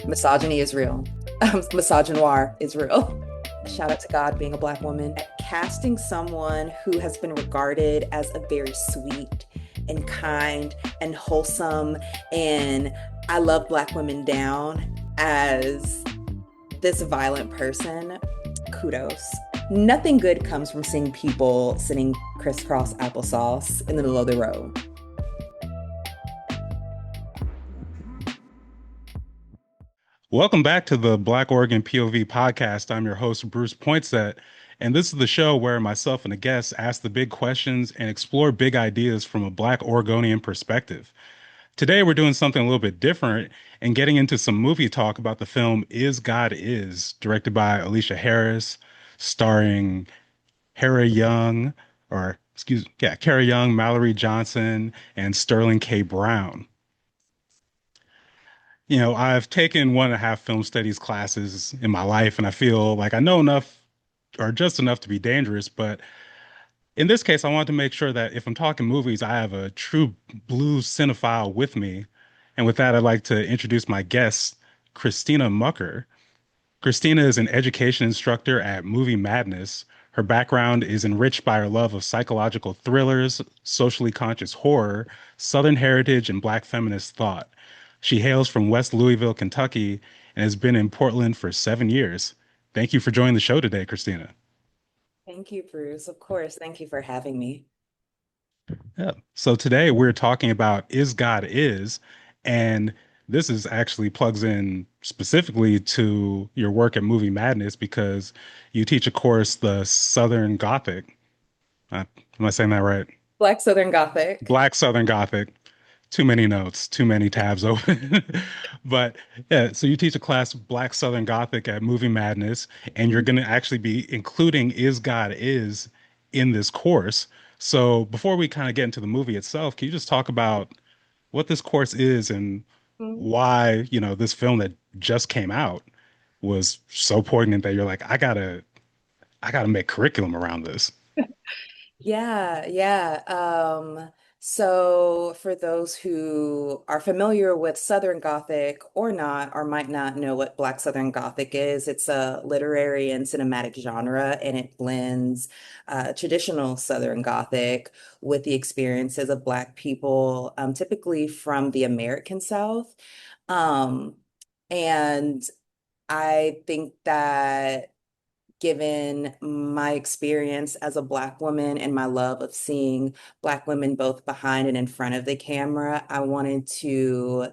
Misogyny is real. Misogynoir is real. Shout out to God being a Black woman. Casting someone who has been regarded as a very sweet and kind and wholesome and I love Black women down as this violent person, kudos. Nothing good comes from seeing people sitting crisscross applesauce in the middle of the road. Welcome back to the Black Oregon POV podcast. I'm your host, Bruce Poinsett, and this is the show where myself and a guest ask the big questions and explore big ideas from a Black Oregonian perspective. Today, we're doing something a little bit different and getting into some movie talk about the film Is God Is, directed by Alicia Harris, starring Hera Young, Kara Young, Mallory Johnson, and Sterling K. Brown. I've taken 1.5 film studies classes in my life, and I feel like I know enough or just enough to be dangerous. But in this case, I want to make sure that if I'm talking movies, I have a true blue cinephile with me. And with that, I'd like to introduce my guest, Kristina Mucker. Kristina is an education instructor at Movie Madness. Her background is enriched by her love of psychological thrillers, socially conscious horror, Southern heritage, and Black feminist thought. She hails from West Louisville, Kentucky, and has been in Portland for 7 years. Thank you for joining the show today, Christina. Thank you, Bruce. Of course. Thank you for having me. Yeah. So today we're talking about Is God Is, and this is actually plugs in specifically to your work at Movie Madness because you teach a course, the Southern Gothic. Am I saying that right? Black Southern Gothic. Black Southern Gothic. Too many notes, too many tabs open. But yeah, so you teach a class Black Southern Gothic at Movie Madness, and you're going to actually be including Is God Is in this course. So before we kind of get into the movie itself, can you just talk about what this course is and Mhm. why, this film that just came out was so poignant that you're like, I gotta make curriculum around this. Yeah. So for those who are familiar with Southern Gothic or not, or might not know what Black Southern Gothic is, it's a literary and cinematic genre, and it blends traditional Southern Gothic with the experiences of Black people, typically from the American South. Um, and I think that given my experience as a Black woman and my love of seeing Black women both behind and in front of the camera, I wanted to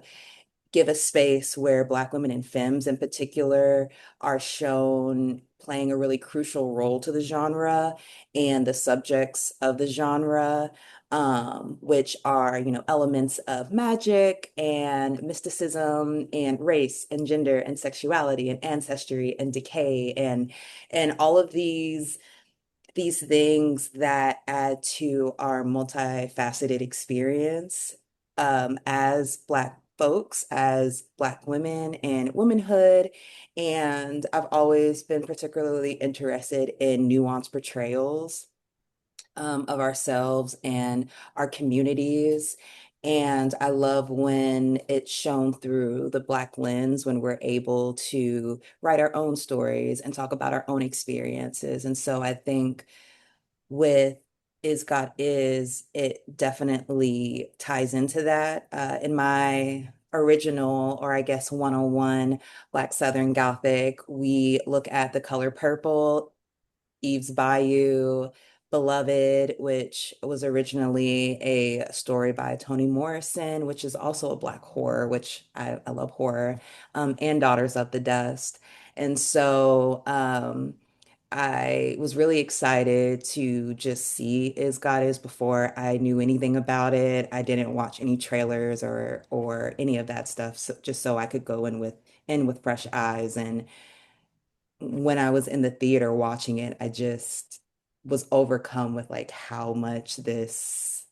give a space where Black women and femmes in particular are shown playing a really crucial role to the genre and the subjects of the genre, which are, elements of magic and mysticism and race and gender and sexuality and ancestry and decay and all of these things that add to our multifaceted experience as Black folks, as Black women and womanhood. And I've always been particularly interested in nuanced portrayals of ourselves and our communities. And I love when it's shown through the Black lens, when we're able to write our own stories and talk about our own experiences. And so I think with Is God Is, it definitely ties into that. In my original, or I guess 101 Black Southern Gothic, we look at the color purple, Eve's Bayou, Beloved, which was originally a story by Toni Morrison, which is also a Black horror, which I love horror, and Daughters of the Dust. And so I was really excited to just see Is God Is before I knew anything about it. I didn't watch any trailers or any of that stuff, so, just so I could go in with fresh eyes. And when I was in the theater watching it, I just was overcome with like how much this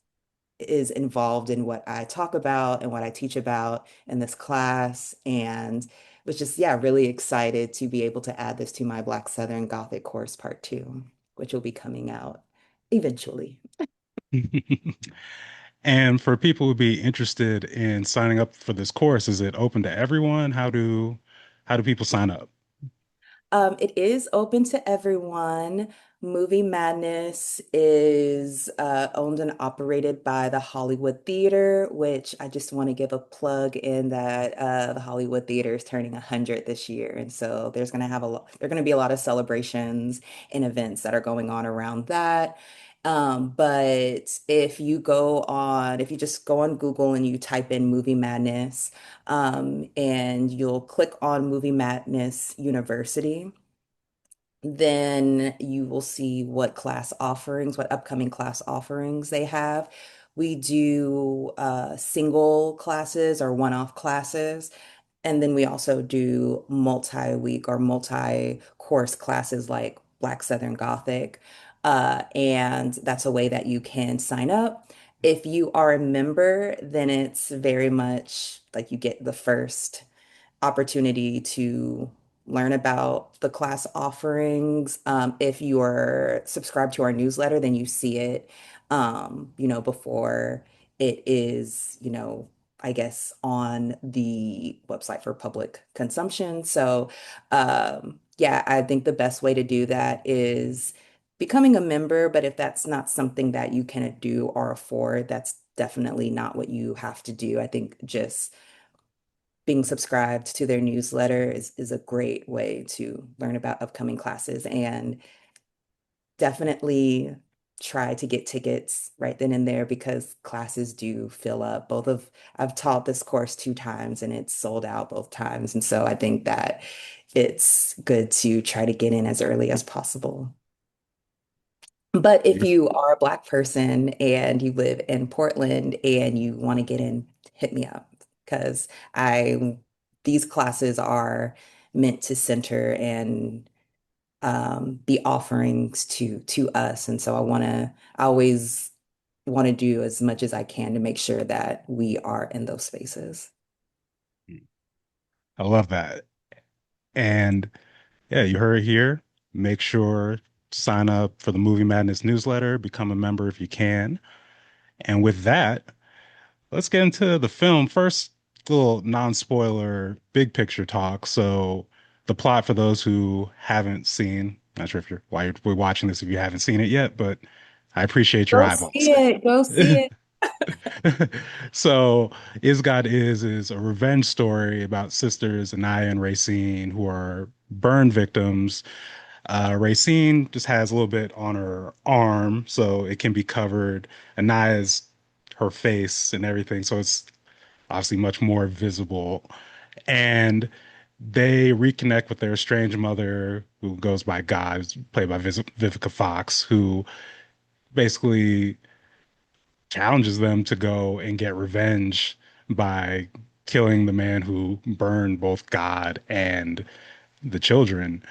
is involved in what I talk about and what I teach about in this class. And was just, yeah, really excited to be able to add this to my Black Southern Gothic course part two, which will be coming out eventually. And for people who be interested in signing up for this course, is it open to everyone? How do How do people sign up? It is open to everyone. Movie Madness is owned and operated by the Hollywood Theater, which I just want to give a plug in that the Hollywood Theater is turning 100 this year. And so there's going to have a lot, there are going to be a lot of celebrations and events that are going on around that. But if you just go on Google and you type in Movie Madness, and you'll click on Movie Madness University, then you will see what upcoming class offerings they have. We do single classes or one-off classes. And then we also do multi-week or multi-course classes like Black Southern Gothic. And that's a way that you can sign up. If you are a member, then it's very much like you get the first opportunity to learn about the class offerings. If you are subscribed to our newsletter, then you see it, before it is, I guess, on the website for public consumption. So, yeah, I think the best way to do that is becoming a member. But if that's not something that you can do or afford, that's definitely not what you have to do. I think just being subscribed to their newsletter is a great way to learn about upcoming classes, and definitely try to get tickets right then and there because classes do fill up. I've taught this course 2 times and it's sold out both times. And so I think that it's good to try to get in as early as possible. But if Beautiful. you are a Black person and you live in Portland and you want to get in, hit me up because I these classes are meant to center and be offerings to us. And so I always want to do as much as I can to make sure that we are in those spaces. I love that. And yeah, you heard it here. Make sure to sign up for the Movie Madness newsletter, become a member if you can. And with that, let's get into the film. First, little non-spoiler, big picture talk. So, the plot for those who haven't seen, not sure if you're why we're watching this if you haven't seen it yet, but I appreciate your Go eyeballs. see it. Go see it. So, Is God is a revenge story about sisters Anaya and Racine who are burn victims. Racine just has a little bit on her arm, so it can be covered. Anaya's her face and everything, so it's obviously much more visible. And they reconnect with their estranged mother, who goes by God, who's played by Vivica Fox, who basically challenges them to go and get revenge by killing the man who burned both God and the children,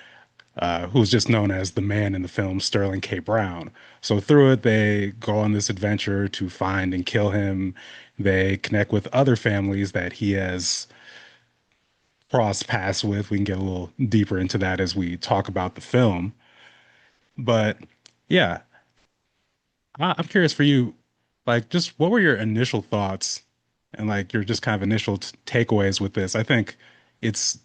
who's just known as the man in the film, Sterling K. Brown. So through it, they go on this adventure to find and kill him. They connect with other families that he has crossed paths with. We can get a little deeper into that as we talk about the film. But yeah, I'm curious for you, like, just what were your initial thoughts and like your just kind of initial takeaways with this? I think it's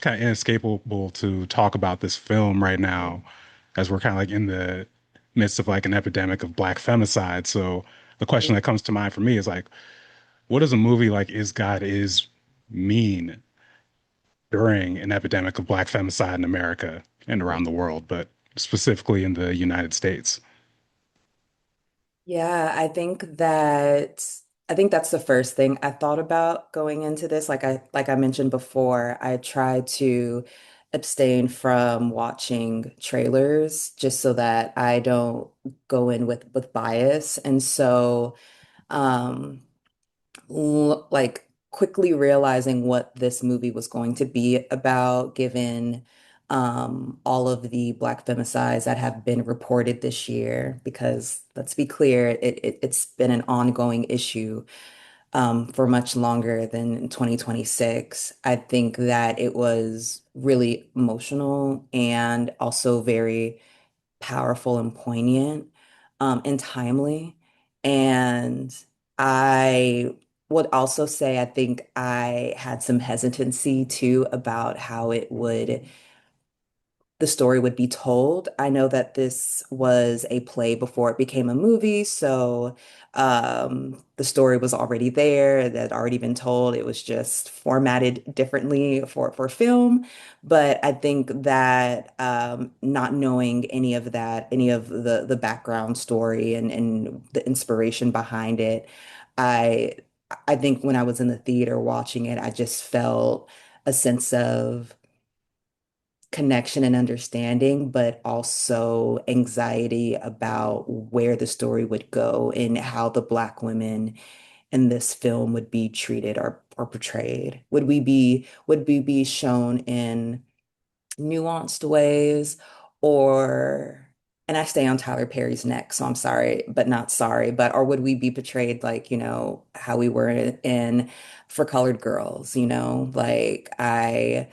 kind of inescapable to talk about this film right now as we're kind of like in the midst of like an epidemic of black femicide. So the question that comes to mind for me is like, what does a movie like Is God Is mean during an epidemic of black femicide in America and around the world, but specifically in the United States? Yeah, I think that's the first thing I thought about going into this. Like I mentioned before, I try to abstain from watching trailers just so that I don't go in with bias. And so like quickly realizing what this movie was going to be about, given all of the Black femicides that have been reported this year, because let's be clear, it's been an ongoing issue for much longer than 2026. I think that it was really emotional and also very powerful and poignant, and timely. And I would also say I think I had some hesitancy too about how the story would be told. I know that this was a play before it became a movie, so the story was already there, that had already been told. It was just formatted differently for film. But I think that not knowing any of that, any of the background story and the inspiration behind it, I I think when I was in the theater watching it, I just felt a sense of connection and understanding, but also anxiety about where the story would go and how the Black women in this film would be treated or portrayed. Would we be shown in nuanced ways or and I stay on Tyler Perry's neck, so I'm sorry, but not sorry, but or would we be portrayed like, how we were in For Colored Girls, Like I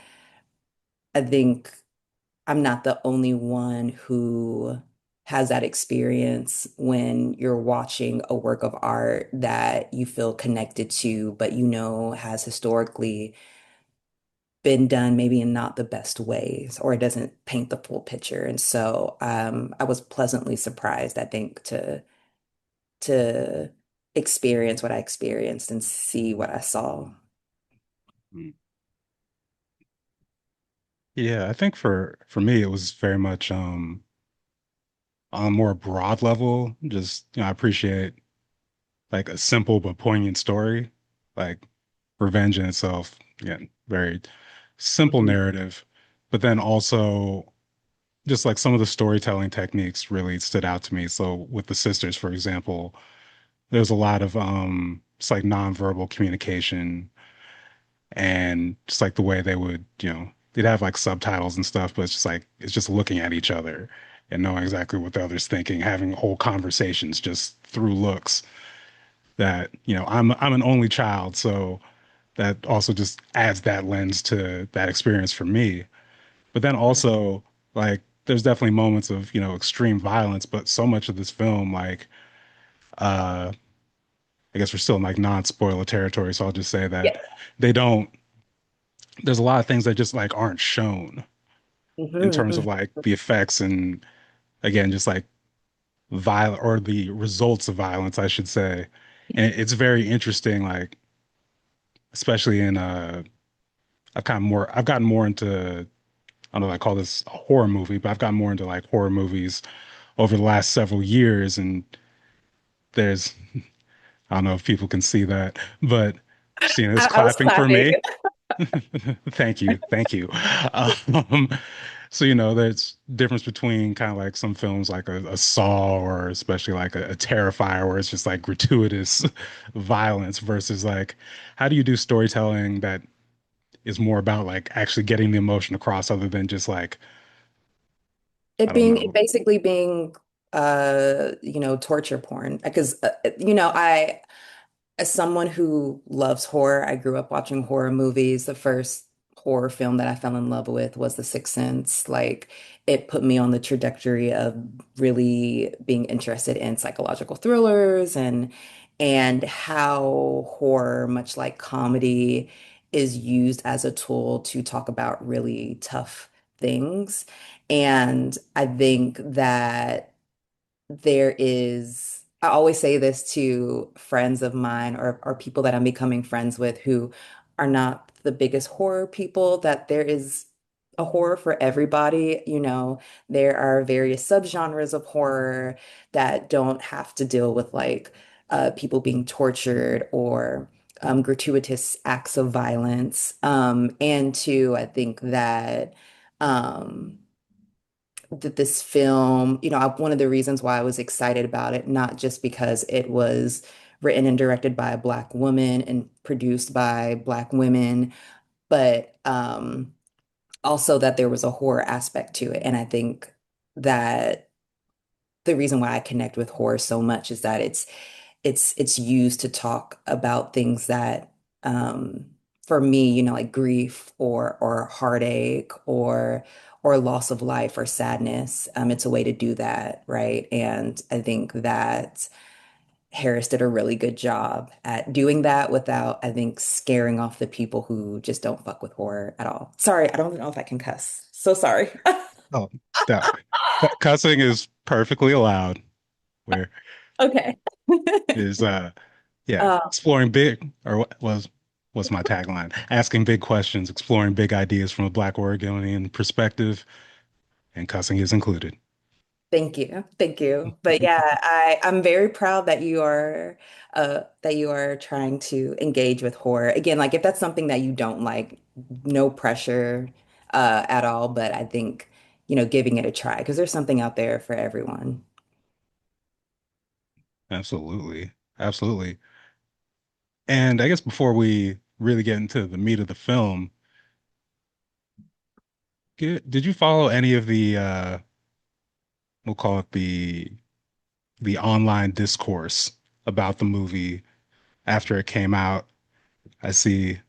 think I'm not the only one who has that experience when you're watching a work of art that you feel connected to, but has historically been done maybe in not the best ways, or it doesn't paint the full picture. And so I was pleasantly surprised, I think, to experience what I experienced and see what I saw. Mm. Yeah, I think for me it was very much on a more broad level. Just, I appreciate like a simple but poignant story, like revenge in itself. Again, very simple Mhm. narrative, but then also just like some of the storytelling techniques really stood out to me. So with the sisters, for example, there's a lot of it's like nonverbal communication and just like the way they would, they'd have like subtitles and stuff, but it's just looking at each other and knowing exactly what the other's thinking, having whole conversations just through looks that, I'm an only child, so that also just adds that lens to that experience for me. But then also like there's definitely moments of, extreme violence, but so much of this film, like uh I guess we're still in like non-spoiler territory, so I'll just say that Yeah. they don't there's a lot of things that just like aren't shown in Mhm, terms of mhm. like the effects and again just like violent or the results of violence, I should say. And it's very interesting, like especially in I've gotten more into, I don't know if I call this a horror movie, but I've gotten more into like horror movies over the last several years. And there's, I don't know if people can see that, but Christina is I was clapping for clapping. me. Thank you. Thank you. Um, so, there's difference between kind of like some films like a Saw or especially like a Terrifier where it's just like gratuitous violence versus like, how do you do storytelling that is more about like actually getting the emotion across other than just like, I don't It know. basically being torture porn. Because I as someone who loves horror, I grew up watching horror movies. The first horror film that I fell in love with was The Sixth Sense. Like it put me on the trajectory of really being interested in psychological thrillers and how horror, much like comedy, is used as a tool to talk about really tough things. And I think that I always say this to friends of mine or people that I'm becoming friends with who are not the biggest horror people, that there is a horror for everybody. There are various subgenres of horror that don't have to deal with like people being tortured or gratuitous acts of violence. And two, I think um, that this film, one of the reasons why I was excited about it, not just because it was written and directed by a Black woman and produced by Black women, but also that there was a horror aspect to it. And I think that the reason why I connect with horror so much is that it's used to talk about things that for me, like grief or heartache or loss of life or sadness. It's a way to do that, right? And I think that Harris did a really good job at doing that without, I think, scaring off the people who just don't fuck with horror at all. Sorry, I don't know if I can cuss. So sorry. Oh, that cussing is perfectly allowed. Where Okay. is yeah, Um, exploring big or what was my tagline? Asking big questions, exploring big ideas from a Black Oregonian perspective, and cussing is included. Thank you. Thank you. But yeah, I'm very proud that you are trying to engage with horror. Again, like if that's something that you don't like, no pressure at all, but I think, giving it a try because there's something out there for everyone. Absolutely. Absolutely. And I guess before we really get into the meat of the film, did you follow any of the we'll call it the online discourse about the movie after it came out? I see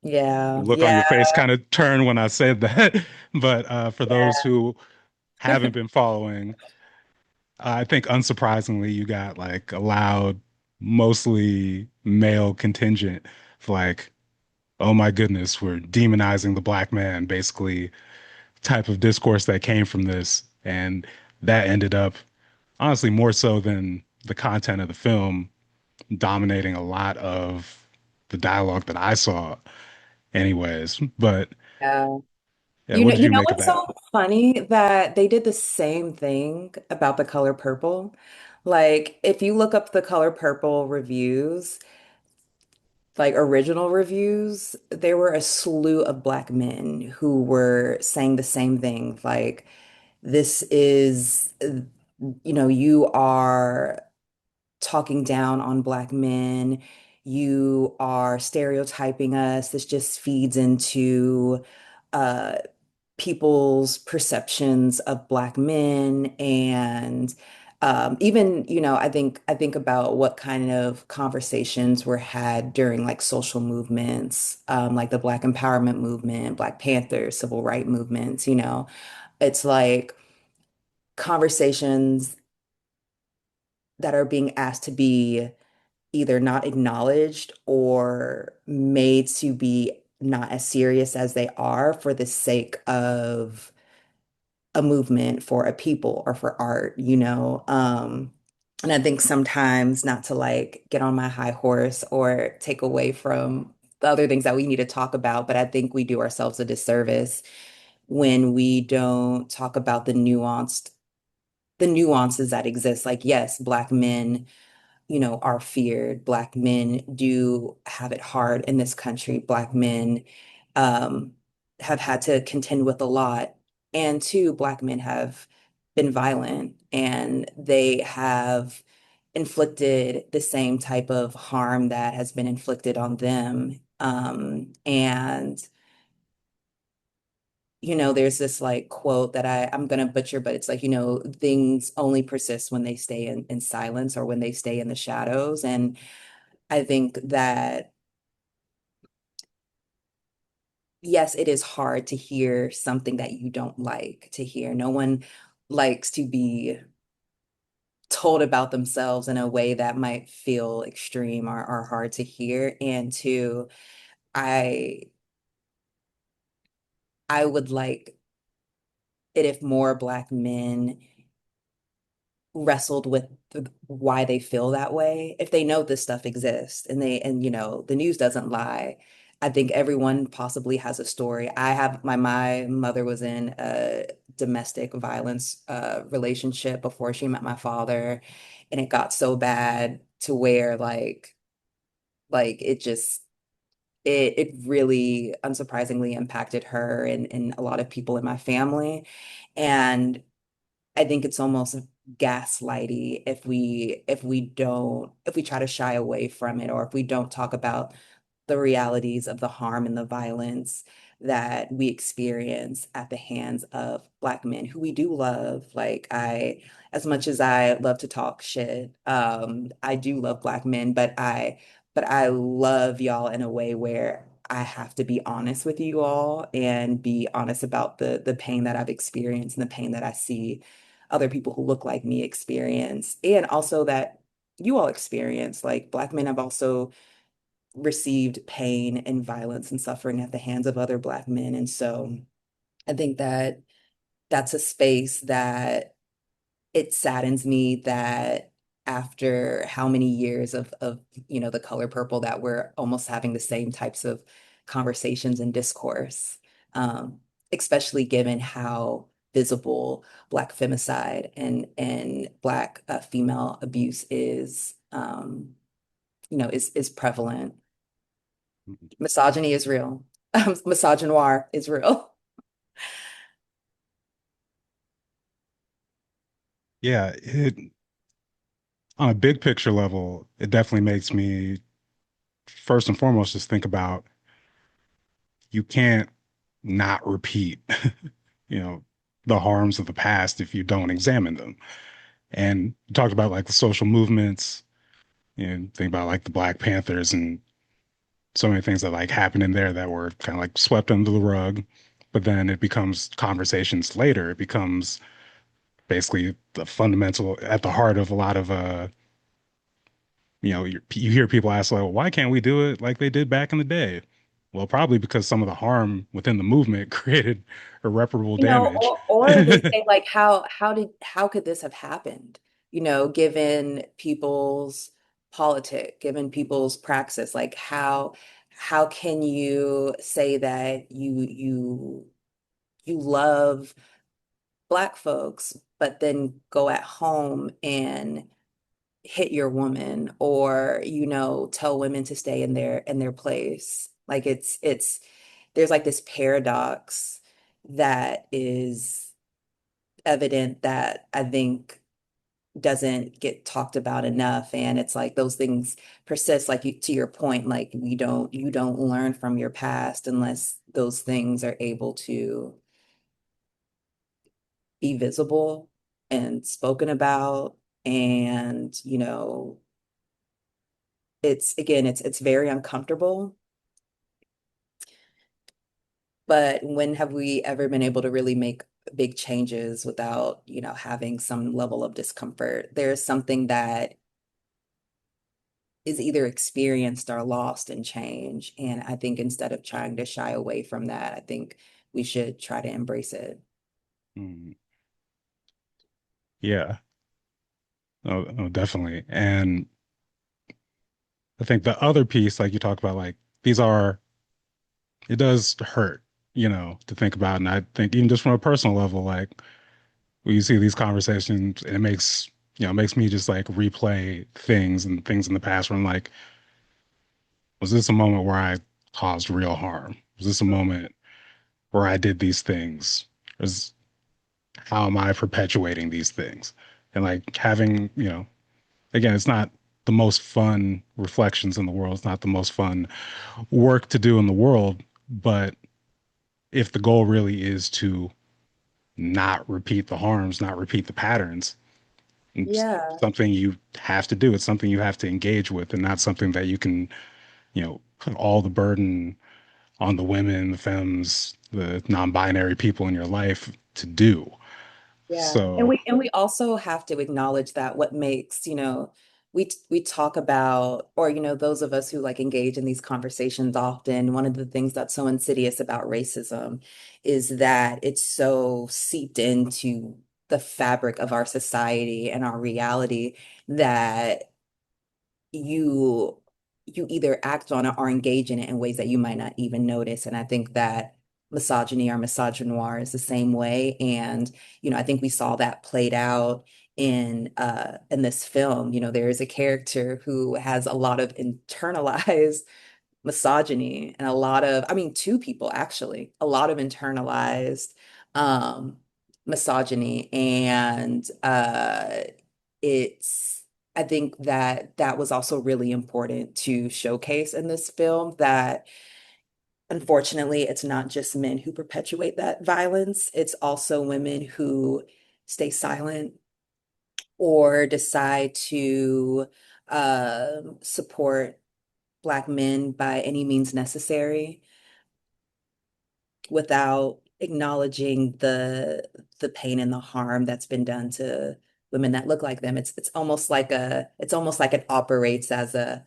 Yeah, the look on yeah, your face kind of turn when I said that. But for those yeah. who haven't been following, I think unsurprisingly, you got like a loud, mostly male contingent of like, oh my goodness, we're demonizing the black man, basically type of discourse that came from this. And that ended up, honestly, more so than the content of the film, dominating a lot of the dialogue that I saw, anyways. But Yeah. yeah, what did You you know make of what's that? so funny that they did the same thing about The Color Purple? Like, if you look up The Color Purple reviews, like original reviews, there were a slew of black men who were saying the same thing. Like, this is, you are talking down on black men. You are stereotyping us. This just feeds into uh, people's perceptions of black men and even I think about what kind of conversations were had during like social movements like the Black Empowerment movement, Black Panthers, civil rights movements, it's like conversations that are being asked to be either not acknowledged or made to be not as serious as they are for the sake of a movement, for a people, or for art, and I think sometimes not to like get on my high horse or take away from the other things that we need to talk about, but I think we do ourselves a disservice when we don't talk about the nuances that exist. Like, yes, Black men are feared. Black men do have it hard in this country. Black men um, have had to contend with a lot. And two, Black men have been violent and they have inflicted the same type of harm that has been inflicted on them. And there's this like quote that I'm gonna butcher, but it's like, things only persist when they stay in silence or when they stay in the shadows. And I think that, yes, it is hard to hear something that you don't like to hear. No one likes to be told about themselves in a way that might feel extreme or hard to hear. And two, I I would like it if more Black men wrestled with why they feel that way. If they know this stuff exists and the news doesn't lie, I think everyone possibly has a story. My mother was in a domestic violence relationship before she met my father, and it got so bad to where like it just it really unsurprisingly impacted her and a lot of people in my family. And I think it's almost gaslighty if we try to shy away from it, or if we don't talk about the realities of the harm and the violence that we experience at the hands of Black men who we do love. As much as I love to talk shit, I do love Black men, but I love y'all in a way where I have to be honest with you all and be honest about the pain that I've experienced and the pain that I see other people who look like me experience. And also that you all experience. Like Black men have also received pain and violence and suffering at the hands of other Black men. And so I think that that's a space that it saddens me that after how many years of The Color Purple, that we're almost having the same types of conversations and discourse, um, especially given how visible Black femicide and Black female abuse is prevalent. Misogyny is real. Misogynoir is real. Yeah, on a big picture level, it definitely makes me first and foremost just think about you can't not repeat, you know, the harms of the past if you don't examine them. And you talked about like the social movements, and think about like the Black Panthers and so many things that like happened in there that were kind of like swept under the rug. But then it becomes conversations later. It becomes basically the fundamental at the heart of a lot of you hear people ask like, well, why can't we do it like they did back in the day? Well, probably because some of the harm within the movement created irreparable damage. Or they say like how could this have happened? Given people's given people's praxis, like how can you say that you love Black folks, but then go at home and hit your woman, or tell women to stay in their place. Like it's there's like this paradox that is evident that I think doesn't get talked about enough, and it's like those things persist, like to your point, like you don't learn from your past unless those things are able to be visible and spoken about. And it's again, it's very uncomfortable, but when have we ever been able to really make big changes without, having some level of discomfort? There's something that is either experienced or lost in change. And I think instead of trying to shy away from that, I think we should try to embrace it. Mm, yeah, no, definitely. And I think the other piece, like you talk about, like these are, it does hurt, to think about. And I think even just from a personal level, like when you see these conversations, and it makes me just like replay things and things in the past where I'm like, was this a moment where I caused real harm? Was this a moment where I did these things? Is how am I perpetuating these things? And like having, again, it's not the most fun reflections in the world. It's not the most fun work to do in the world. But if the goal really is to not repeat the harms, not repeat the patterns, it's Yeah. something you have to do. It's something you have to engage with, and not something that you can, put all the burden on the women, the femmes, the non-binary people in your life to do. Yeah. And So, we also have to acknowledge that what makes, we talk about, or those of us who like engage in these conversations often, one of the things that's so insidious about racism is that it's so seeped into the fabric of our society and our reality that you you either act on it or engage in it in ways that you might not even notice. And I think that misogyny or misogynoir is the same way. And, I think we saw that played out in this film. There is a character who has a lot of internalized misogyny and a lot of, I mean, two people actually, a lot of internalized um misogyny. And it's I think that that was also really important to showcase in this film, that unfortunately it's not just men who perpetuate that violence, it's also women who stay silent or decide to support Black men by any means necessary without acknowledging the pain and the harm that's been done to women that look like them. It's almost like it operates as a,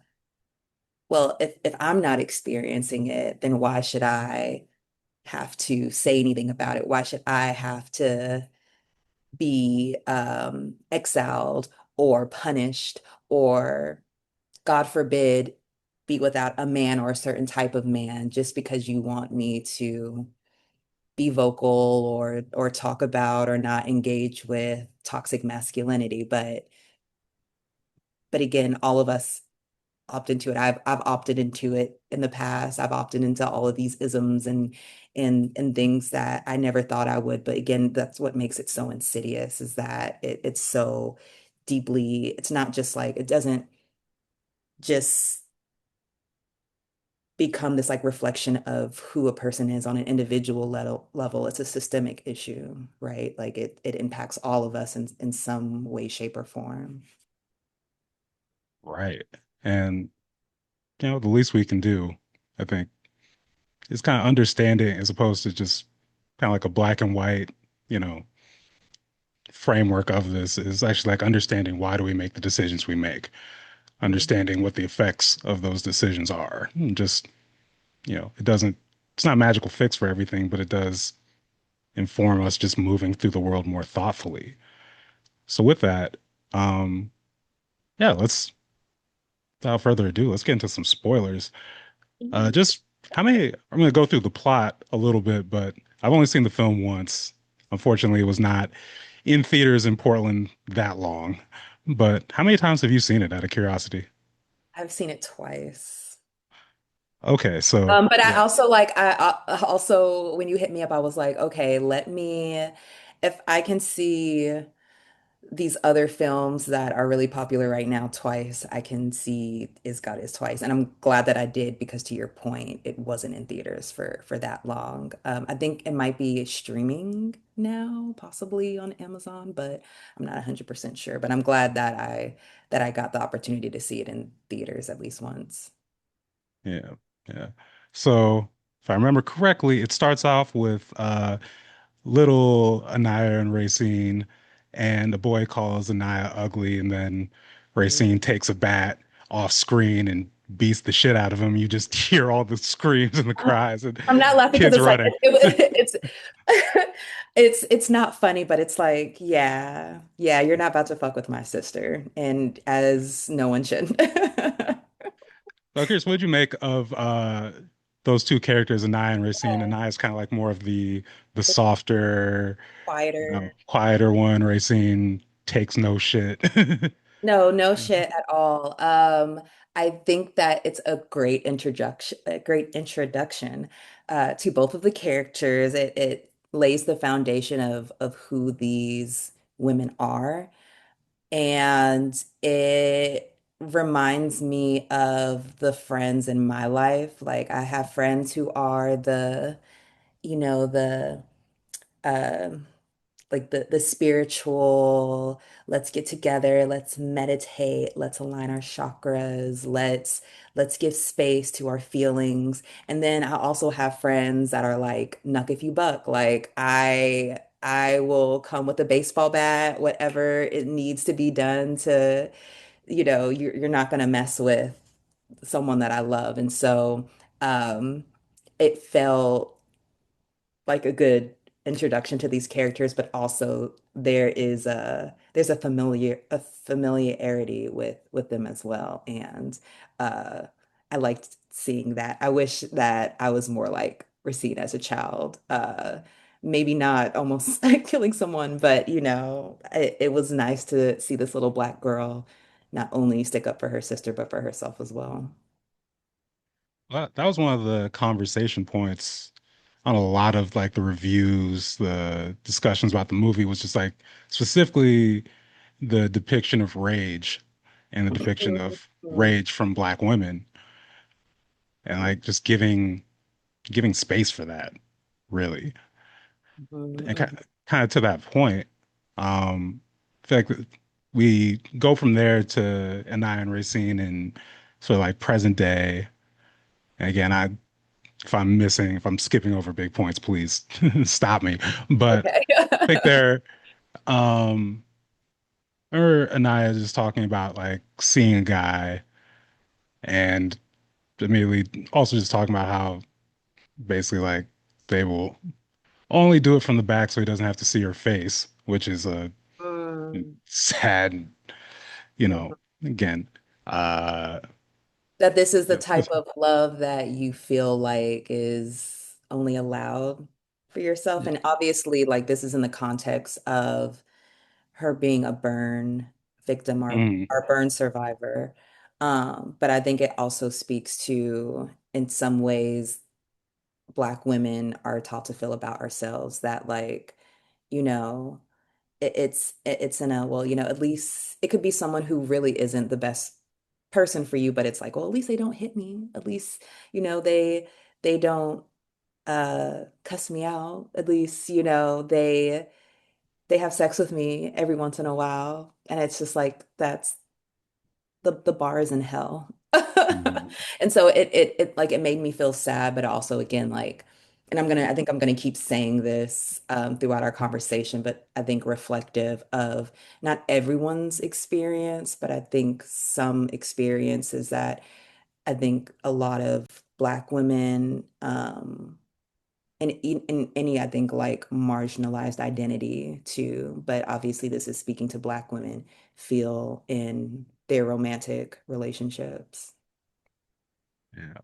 well, if I'm not experiencing it, then why should I have to say anything about it? Why should I have to be exiled or punished or, God forbid, be without a man or a certain type of man just because you want me to be vocal or talk about or not engage with toxic masculinity. But again, all of us opt into it. I've opted into it in the past. I've opted into all of these isms and things that I never thought I would. But again, that's what makes it so insidious is that it's so deeply, it's not just like, it doesn't just become this like reflection of who a person is on an individual level. It's a systemic issue, right? Like it impacts all of us in some way, shape, or form. Right. And the least we can do, I think, is kind of understanding as opposed to just kind of like a black and white, you know, framework of this is actually like understanding why do we make the decisions we make, Mhm. understanding what the effects of those decisions are. And just, it doesn't, it's not a magical fix for everything, but it does inform us just moving through the world more thoughtfully. So with that, um, yeah, without further ado, let's get into some spoilers. Just how many? I'm going to go through the plot a little bit, but I've only seen the film once. Unfortunately, it was not in theaters in Portland that long. But how many times have you seen it out of curiosity? I've seen it twice. Okay, so But I yeah. also I also when you hit me up, I was like, okay, let me, if I can see these other films that are really popular right now twice, I can see Is God Is twice. And I'm glad that I did because to your point, it wasn't in theaters for that long. I think it might be streaming now, possibly on Amazon, but I'm not 100% sure. But I'm glad that I got the opportunity to see it in theaters at least once. Yeah, yeah. So if I remember correctly, it starts off with little Anaya and Racine, and the boy calls Anaya ugly, and then Racine takes a bat off screen and beats the shit out of him. You just hear all the screams and the cries and I'm not laughing because kids it's like running. it's it's not funny, but it's like, yeah, yeah, you're not about to fuck with my sister, and as no one should. So, Chris, what'd you make of those two characters, Anaya and Racine? Yeah. Anaya is kind of like more of the softer, Quieter. quieter one. Racine takes no shit. No, no shit at all. I think that it's a great introduction to both of the characters. It lays the foundation of who these women are. And it reminds me of the friends in my life. Like I have friends who are the um like the spiritual, let's get together, let's meditate, let's align our chakras, let's give space to our feelings. And then I also have friends that are like, knuck if you buck. Like I will come with a baseball bat, whatever it needs to be done to, you're not gonna mess with someone that I love. And so it felt like a good introduction to these characters, but also there's a familiarity with them as well. And uh I liked seeing that. I wish that I was more like Racine as a child. Maybe not almost killing someone, but it was nice to see this little black girl not only stick up for her sister, but for herself as well. Well, that was one of the conversation points on a lot of like the reviews, the discussions about the movie was just like specifically the depiction of rage and the depiction of Mhm. rage from black women and like just giving space for that, really. And Mhm. kind of to that point, I feel like we go from there to Anaya and Racine and sort of like present day. And again, if I'm skipping over big points, please stop me. But Okay. I think they're um or Anaya just talking about like seeing a guy and immediately also just talking about how basically like they will only do it from the back so he doesn't have to see her face, which is a Mm. sad, again, uh, That this is the type it's, of love that you feel like is only allowed for yourself. And obviously, like this is in the context of her being a burn victim mm, or burn survivor. But I think it also speaks to, in some ways, Black women are taught to feel about ourselves that like, you know, it's in a, well, at least it could be someone who really isn't the best person for you, but it's like, well, at least they don't hit me. At least, they don't cuss me out. At least, they have sex with me every once in a while. And it's just like the bar is in hell. mm, And so it like it made me feel sad, but also again like, and I think I'm gonna keep saying this throughout our conversation, but I think reflective of not everyone's experience, but I think some experiences that I think a lot of Black women in any, I think, like marginalized identity too. But obviously, this is speaking to Black women feel in their romantic relationships. yeah.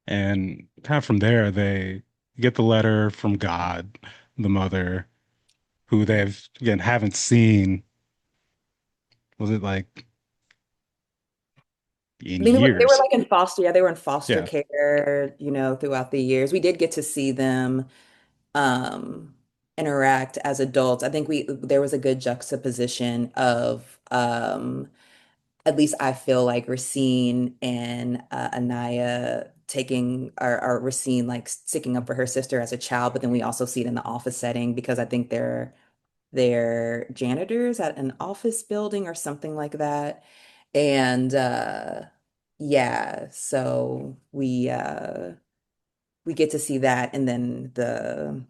And kind of from there, they get the letter from God, the mother, who they've again haven't seen. Was it like I in think they were years? like in foster, yeah, they were in foster Yeah. care, throughout the years. We did get to see them um interact as adults. I think we there was a good juxtaposition of at least I feel like Racine and Anaya taking or Racine like sticking up for her sister as a child, but then we also see it in the office setting because I think they're janitors at an office building or something like that. And yeah, so we get to see that and then the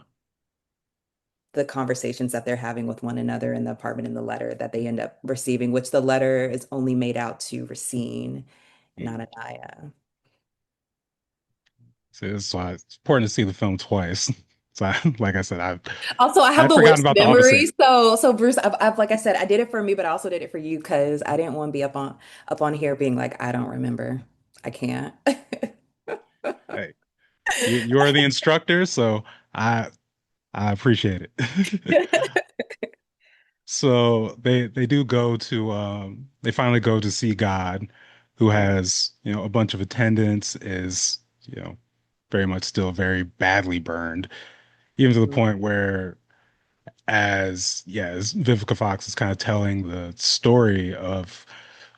conversations that they're having with one another in the apartment in the letter that they end up receiving, which the letter is only made out to Racine, not Mm. Anaya. So it's why it's important to see the film twice. So like I said, Also, I have I'd the forgotten worst about the memory. opposite. So Bruce, I've like I said, I did it for me, but I also did it for you because I didn't want to be up on here being like, I don't remember. I can't. Hey, you are the instructor, so I I appreciate it. So they do go to they finally go to see God, who has, a bunch of attendants, is, very much still very badly burned, even to the point where as Vivica Fox is kind of telling the story of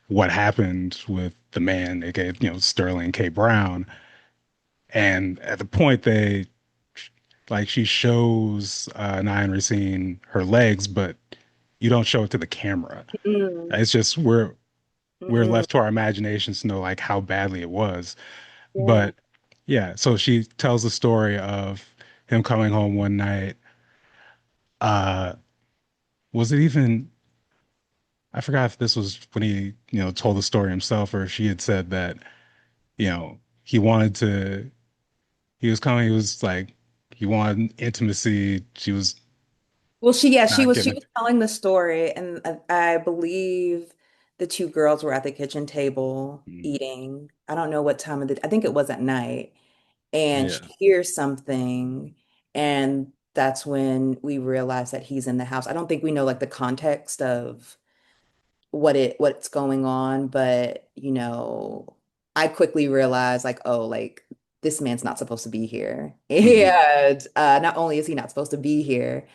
what happened with the man, aka, Sterling K. Brown. And at the point she shows Nyan Racine her legs, but you don't show it to the camera. Mm, It's just we're mm, left to our imaginations to know like how badly it was. yeah. But yeah, so she tells the story of him coming home one night. Uh, was it even, I forgot if this was when he, told the story himself or if she had said that, he wanted to, he was coming, he was like, he wanted intimacy. She was Well, she not was she getting was it. telling the story, and I believe the two girls were at the kitchen table Mm, eating. I don't know what time of the, I think it was at night, and she yeah. hears something, and that's when we realize that he's in the house. I don't think we know like the context of what's going on, but I quickly realized like, oh, like this man's not supposed to be here. Hmm. And not only is he not supposed to be here,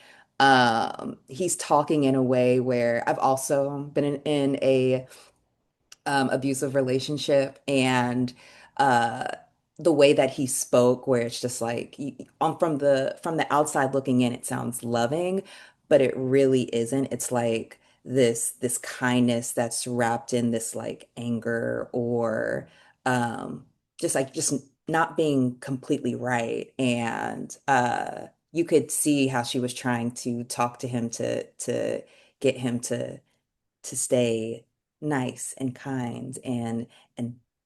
he's talking in a way where I've also been in a abusive relationship and uh the way that he spoke where it's just like from the outside looking in it sounds loving but it really isn't. It's like this kindness that's wrapped in this like anger or um just not being completely right and you could see how she was trying to talk to him to get him to stay nice and kind and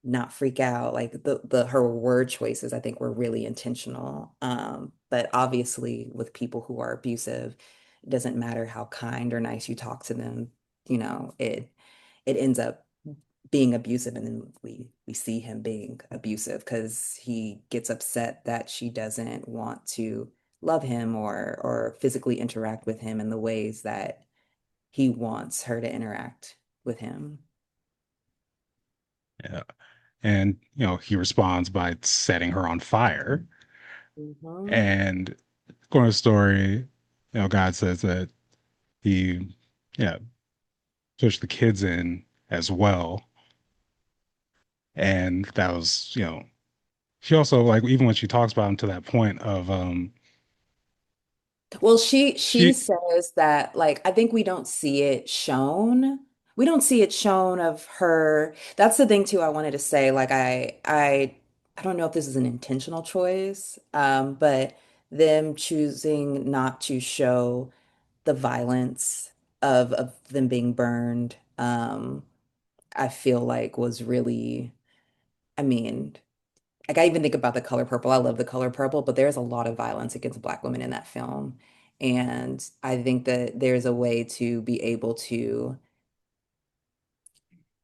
not freak out. Like the her word choices, I think, were really intentional. But obviously with people who are abusive, it doesn't matter how kind or nice you talk to them, it ends up being abusive, and then we see him being abusive because he gets upset that she doesn't want to love him or physically interact with him in the ways that he wants her to interact with him. Yeah. And, he responds by setting her on fire. Mhm. And according to the story, God says that he, yeah, pushed the kids in as well. And that was, she also like even when she talks about him to that point of Well, she she says that, like, I think we don't see it shown. We don't see it shown of her. That's the thing too I wanted to say. Like I don't know if this is an intentional choice, but them choosing not to show the violence of them being burned, I feel like was really, I mean, like I even think about The Color Purple. I love The Color Purple, but there's a lot of violence against Black women in that film. And I think that there's a way to be able to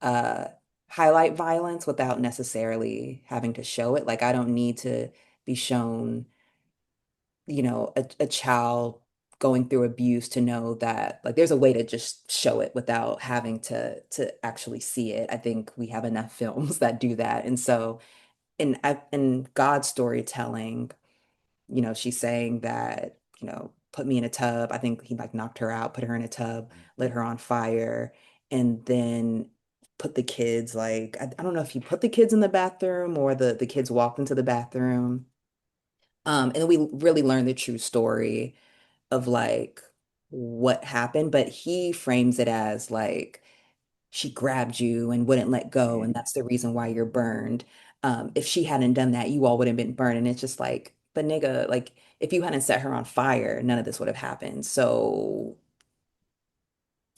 uh, highlight violence without necessarily having to show it. Like I don't need to be shown, a child going through abuse to know that like there's a way to just show it without having to actually see it. I think we have enough films that do that. And so in God's storytelling, she's saying that, put me in a tub. I think he like knocked her out, put her in a tub, lit her on fire, and then put the kids like, I don't know if he put the kids in the bathroom or the kids walked into the bathroom. And we really learn the true story of like what happened, but he frames it as like she grabbed you and wouldn't let go, and that's the reason why you're burned. If she hadn't done that, you all would have been burned. And it's just like, but nigga, like if you hadn't set her on fire, none of this would have happened. So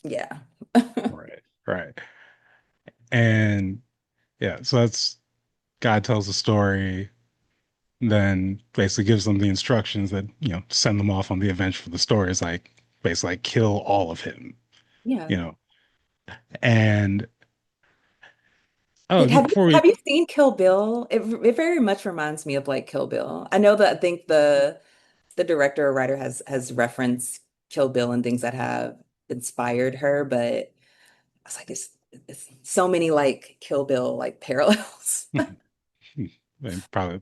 yeah. right, right. And yeah, so that's God tells the story, then basically gives them the instructions that, send them off on the adventure for the story. Is like basically like kill all of him, Yeah. you know. And oh, Did, have you before we have you seen Kill Bill? It very much reminds me of like Kill Bill. I know that I think the director or writer has referenced Kill Bill and things that have inspired her, but I was like, it's so many like Kill Bill like parallels. probably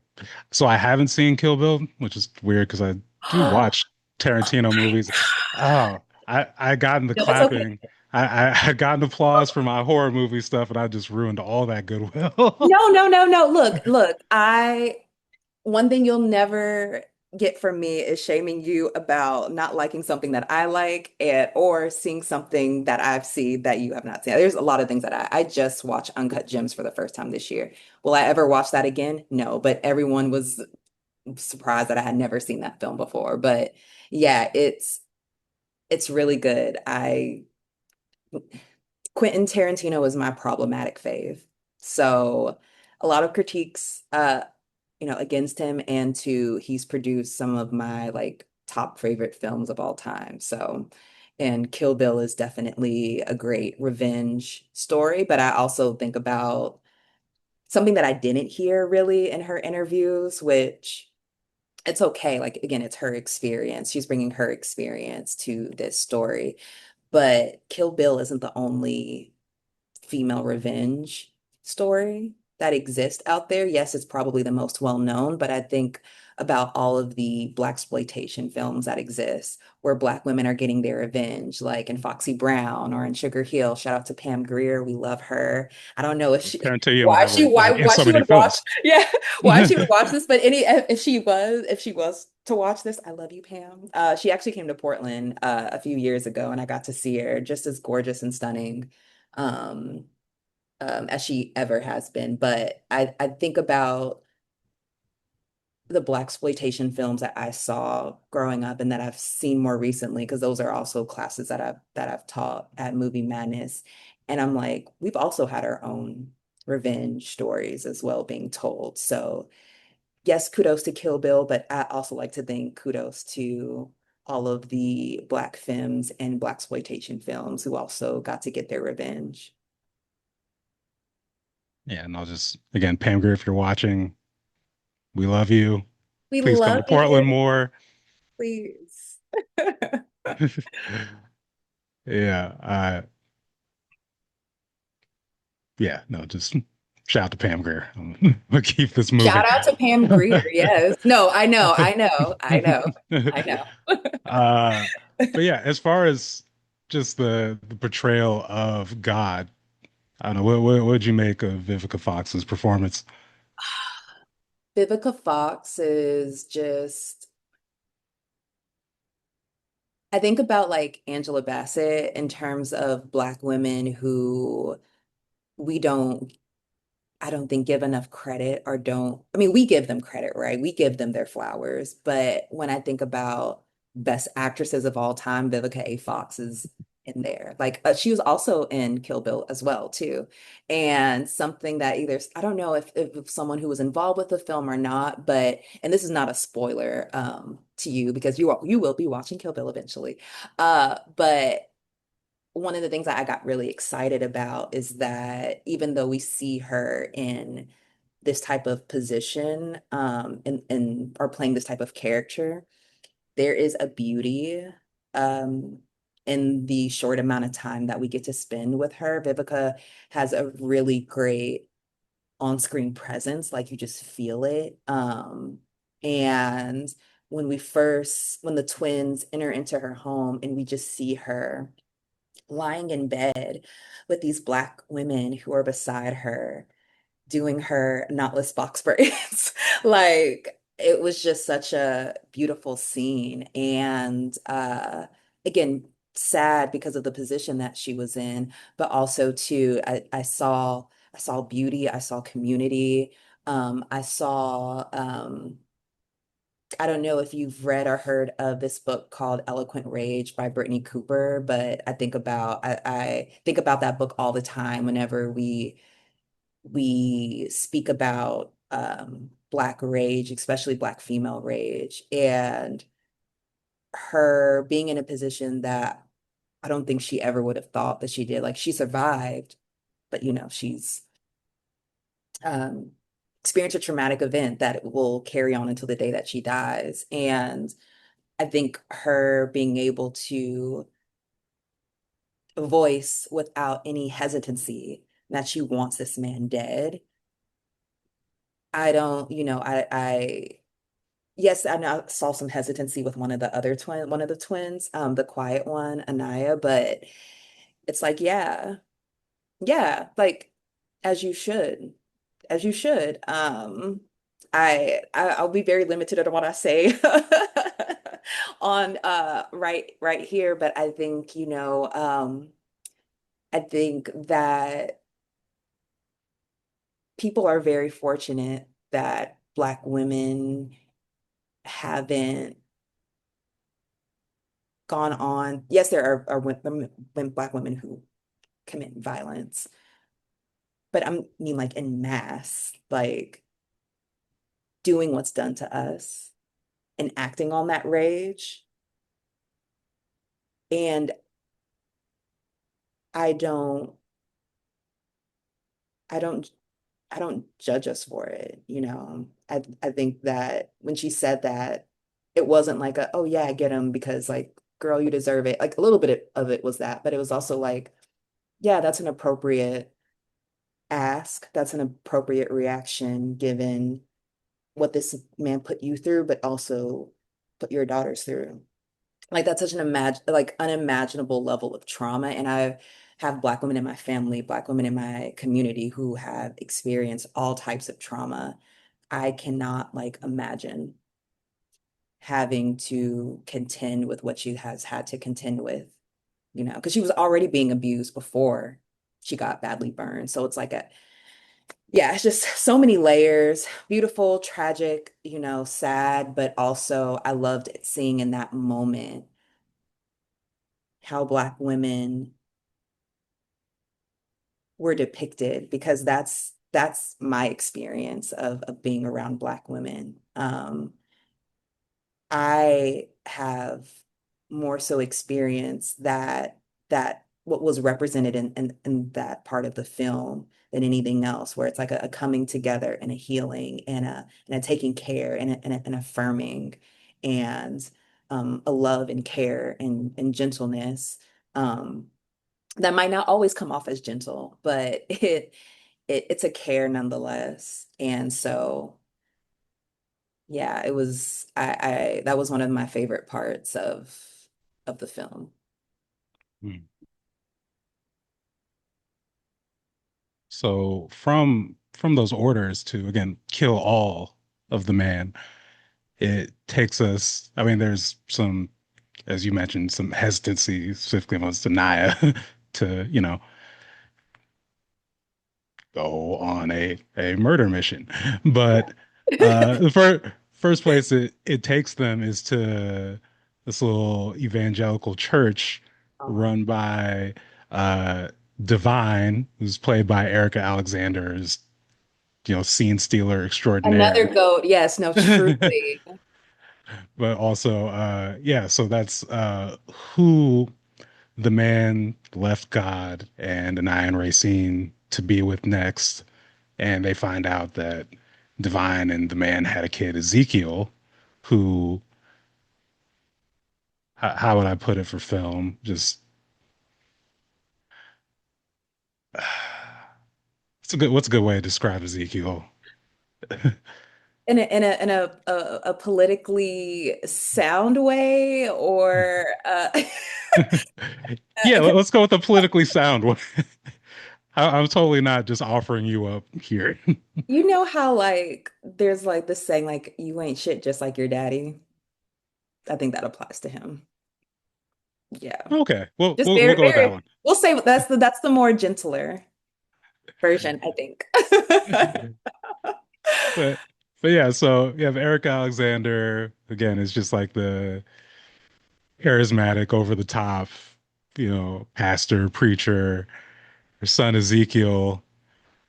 so I haven't seen Kill Bill, which is weird because I do watch Tarantino movies. Oh, I got into No, it's okay. clapping. I got an applause for my horror movie stuff, and I just ruined all that goodwill. No, no, no, no. Look, one thing you'll never get from me is shaming you about not liking something that I like or seeing something that I've seen that you have not seen. There's a lot of things that I just watched Uncut Gems for the first time this year. Will I ever watch that again? No, but everyone was surprised that I had never seen that film before. But yeah, it's really good. I Quentin Tarantino is my problematic fave. So a lot of critiques against him, and he's produced some of my like top favorite films of all time. So and Kill Bill is definitely a great revenge story, but I also think about something that I didn't hear really in her interviews, which it's okay. Like again, it's her experience. She's bringing her experience to this story. But Kill Bill isn't the only female revenge story that exists out there. Yes, it's probably the most well known, but I think about all of the blaxploitation films that exist where Black women are getting their revenge, like in Foxy Brown or in Sugar Hill. Shout out to Pam Grier. We love her. I don't know if she Tarantino why have she her why like in why so she many would watch films. yeah why she would watch this, but any if she was to watch this, I love you, Pam. She actually came to Portland a few years ago, and I got to see her, just as gorgeous and stunning. Um, as she ever has been. But I think about the blaxploitation films that I saw growing up and that I've seen more recently, because those are also classes that I've taught at Movie Madness. And I'm like, we've also had our own revenge stories as well being told. So yes, kudos to Kill Bill, but I also like to think kudos to all of the Black femmes and blaxploitation films who also got to get their revenge. Yeah, and I'll just again, Pam Grier, if you're watching, we love you. We Please come love to you, Portland more. please. Yeah, yeah, no, just shout out to Pam Grier. We'll keep this moving. Shout out to Pam Grier. Yes. No, I know. uh, but yeah, as far as just the portrayal of God, I don't know, what did you make of Vivica Fox's performance? Vivica Fox is just, I think about like Angela Bassett in terms of Black women who we don't I don't think give enough credit or don't. I mean, we give them credit, right? We give them their flowers. But when I think about best actresses of all time, Vivica A. Fox is in there. Like she was also in Kill Bill as well, too. And something that either, I don't know if someone who was involved with the film or not, but, and this is not a spoiler to you because you will be watching Kill Bill eventually. But one of the things that I got really excited about is that even though we see her in this type of position, and are playing this type of character, there is a beauty um in the short amount of time that we get to spend with her. Vivica has a really great on-screen presence, like you just feel it. And when the twins enter into her home and we just see her lying in bed with these Black women who are beside her doing her knotless box braids. Like it was just such a beautiful scene. And again, sad because of the position that she was in, but also too, I saw beauty, I saw community. I saw I don't know if you've read or heard of this book called Eloquent Rage by Brittany Cooper, but I think about that book all the time whenever we speak about Black rage, especially Black female rage, and her being in a position that I don't think she ever would have thought that she did. Like she survived, but she's um experienced a traumatic event that will carry on until the day that she dies. And I think her being able to voice without any hesitancy that she wants this man dead. I don't, yes, I know I saw some hesitancy with one of the twins, the quiet one, Anaya, but it's like, yeah, yeah, like as you should, as you should. I'll be very limited on what I say on right here, but I think, I think that people are very fortunate that Black women haven't gone on. Yes, there are Black women who commit violence, but I mean like in mass, like doing what's done to us and acting on that rage. And I don't, I don't, I don't judge us for it, I think that when she said that, it wasn't like oh yeah, I get him because like, girl, you deserve it. Like a little bit of it was that, but it was also like, yeah, that's an appropriate ask. That's an appropriate reaction given what this man put you through, but also put your daughters through. Like that's such an unimaginable level of trauma. And I have Black women in my family, Black women in my community who have experienced all types of trauma. I cannot like imagine having to contend with what she has had to contend with, because she was already being abused before she got badly burned. So it's like Yeah, it's just so many layers. Beautiful, tragic, sad, but also I loved seeing in that moment how Black women were depicted because that's my experience of being around Black women. I have more so experienced that what was represented in that part of the film than anything else, where it's like a coming together and a healing and a taking care and affirming and a love and care and gentleness that might not always come off as gentle, but it's a care nonetheless. And so yeah, it was I that was one of my favorite parts of the film. Hmm. So from those orders to again kill all of the man, it takes us. I mean, there's some, as you mentioned, some hesitancy specifically amongst Anaya to, go on a murder mission. But the first place it takes them is to this little evangelical church Oh. run by uh, Divine, who's played by Erica Alexander's, scene stealer extraordinaire. Another goat. Yes, no, truly. But also, yeah, so that's who the man left God and Anaya Racine to be with next, and they find out that Divine and the man had a kid, Ezekiel, who, how would I put it for film? Just what's a good way to describe Ezekiel? In a politically sound way or Yeah, because let's go with the politically sound one. I'm totally not just offering you up here. you know how like there's like this saying like you ain't shit just like your daddy. I think that applies to him. Yeah. Okay, well, Just we'll very, go with that very, one. we'll say that's the more gentler version, I think. But yeah, so you have Eric Alexander again. Is just like the charismatic, over the top, pastor, preacher. Her son Ezekiel,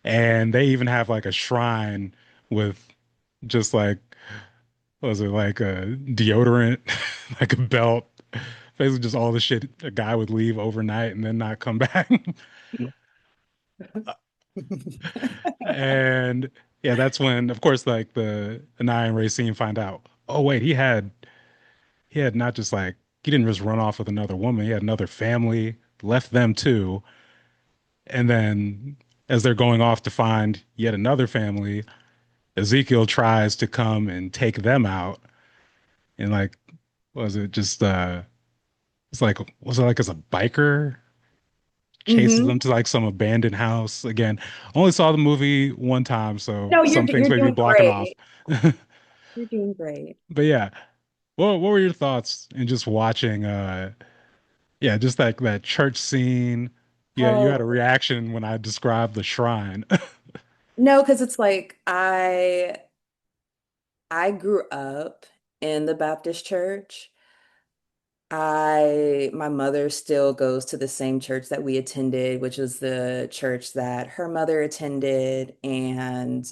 and they even have like a shrine with just like, what was it, like a deodorant, like a belt, basically just all the shit a guy would leave overnight and then not come back. And yeah, that's when, of course, like the Anaya and Racine find out, oh wait, he had not just like, he didn't just run off with another woman, he had another family, left them too. And then as they're going off to find yet another family, Ezekiel tries to come and take them out. And like, was it just it's like, was it like as a biker chases Hmm. them to like some abandoned house? Again, only saw the movie one time, so No, some things you're may be doing blocking off. great. You're doing great. But yeah, what were your thoughts in just watching yeah, just like that church scene? Yeah, you had a Oh, reaction when I described the shrine. no, because it's like I grew up in the Baptist church. My mother still goes to the same church that we attended, which is the church that her mother attended. And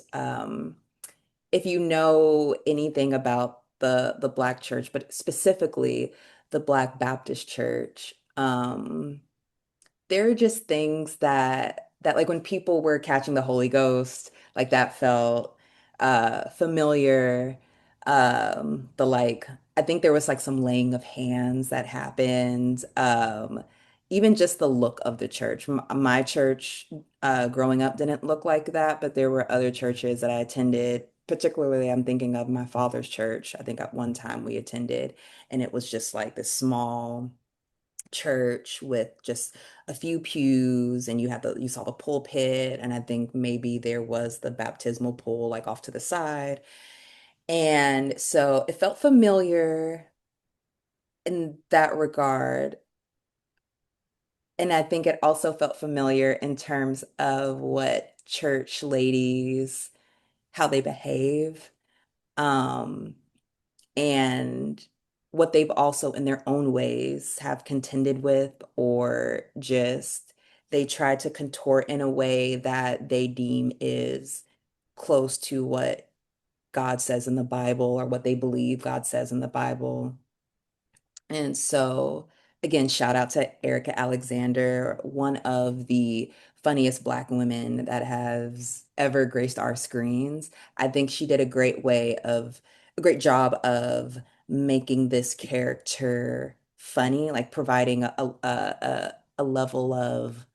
if you know anything about the Black church, but specifically the Black Baptist church, there are just things that like when people were catching the Holy Ghost, like that felt familiar. The like I think there was like some laying of hands that happened. Even just the look of the church. My church growing up didn't look like that, but there were other churches that I attended. Particularly, I'm thinking of my father's church. I think at one time we attended, and it was just like this small church with just a few pews and you saw the pulpit and I think maybe there was the baptismal pool like off to the side. And so it felt familiar in that regard. And I think it also felt familiar in terms of what church ladies, how they behave, um, and what they've also in their own ways have contended with, or just they try to contort in a way that they deem is close to what God says in the Bible or what they believe God says in the Bible. And so, again, shout out to Erica Alexander, one of the funniest Black women that has ever graced our screens. I think she did a great job of making this character funny, like providing a level of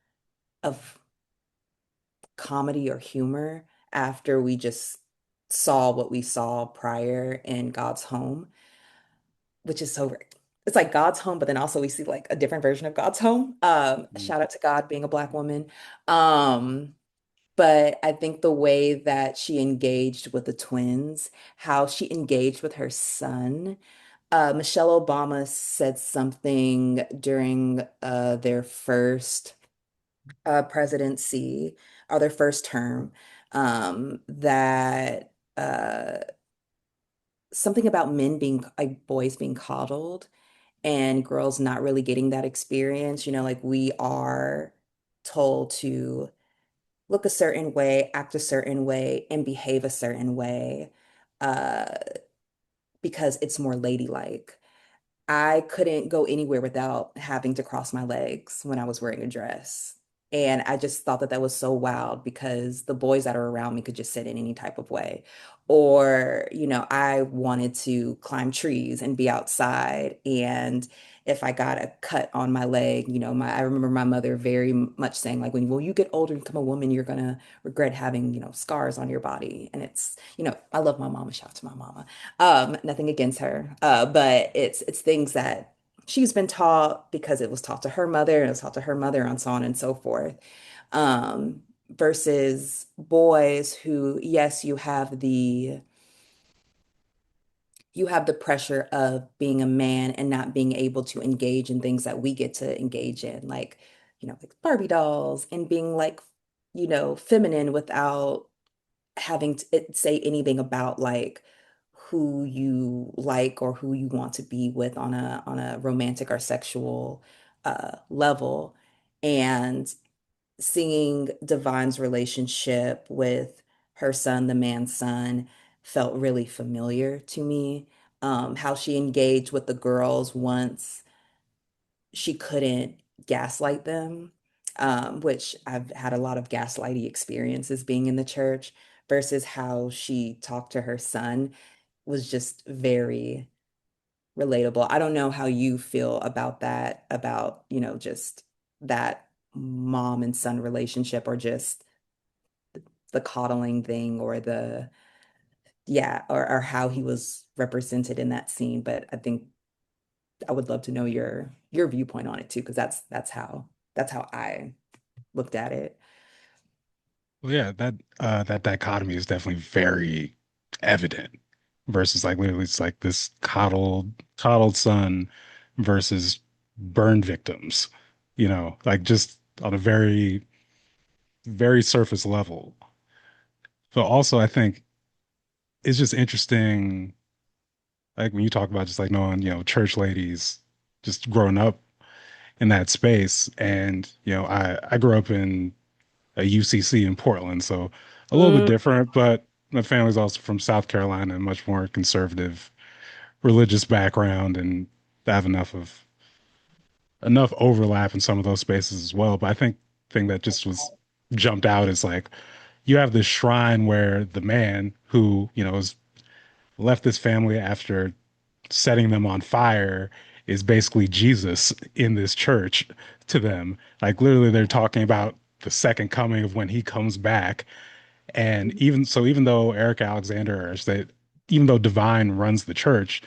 comedy or humor after we just saw what we saw prior in God's Home, which is so it's like God's home, but then also we see like a different version of God's home. Mm. Shout out to God being a Black woman. Um, but I think the way that she engaged with the twins, how she engaged with her son. Michelle Obama said something during their first presidency or their first term, that something about men being like boys being coddled and girls not really getting that experience. Like we are told to look a certain way, act a certain way, and behave a certain way, uh, because it's more ladylike. I couldn't go anywhere without having to cross my legs when I was wearing a dress. And I just thought that that was so wild because the boys that are around me could just sit in any type of way. Or, I wanted to climb trees and be outside. And if I got a cut on my leg, I remember my mother very much saying, like, when you get older and become a woman, you're gonna regret having, scars on your body. And it's, I love my mama, shout out to my mama. Nothing against her. But it's things that she's been taught because it was taught to her mother and it was taught to her mother and so on and so forth. Versus boys who, yes, you have the pressure of being a man and not being able to engage in things that we get to engage in, like Barbie dolls and being like, feminine without having to say anything about like who you like or who you want to be with on a romantic or sexual level. And seeing Divine's relationship with her son, the man's son, felt really familiar to me. How she engaged with the girls once she couldn't gaslight them, which I've had a lot of gaslighty experiences being in the church, versus how she talked to her son was just very relatable. I don't know how you feel about that, about, just that mom and son relationship, or just the coddling thing, or yeah, or how he was represented in that scene. But I think I would love to know your viewpoint on it too, because that's how I looked at it. Well, yeah, that dichotomy is definitely very evident versus like literally it's like this coddled son versus burn victims, like just on a very surface level. But also I think it's just interesting, like when you talk about just like knowing, church ladies just growing up in that space. And, I grew up in a UCC in Portland, so a little bit Mm, different, but my family's also from South Carolina, much more conservative religious background, and I have enough overlap in some of those spaces as well. But I think thing that just was jumped out is like you have this shrine where the man who, has left this family after setting them on fire is basically Jesus in this church to them. Like literally they're talking about the second coming of when he comes back. And even though Eric Alexander, or say, even though Divine runs the church,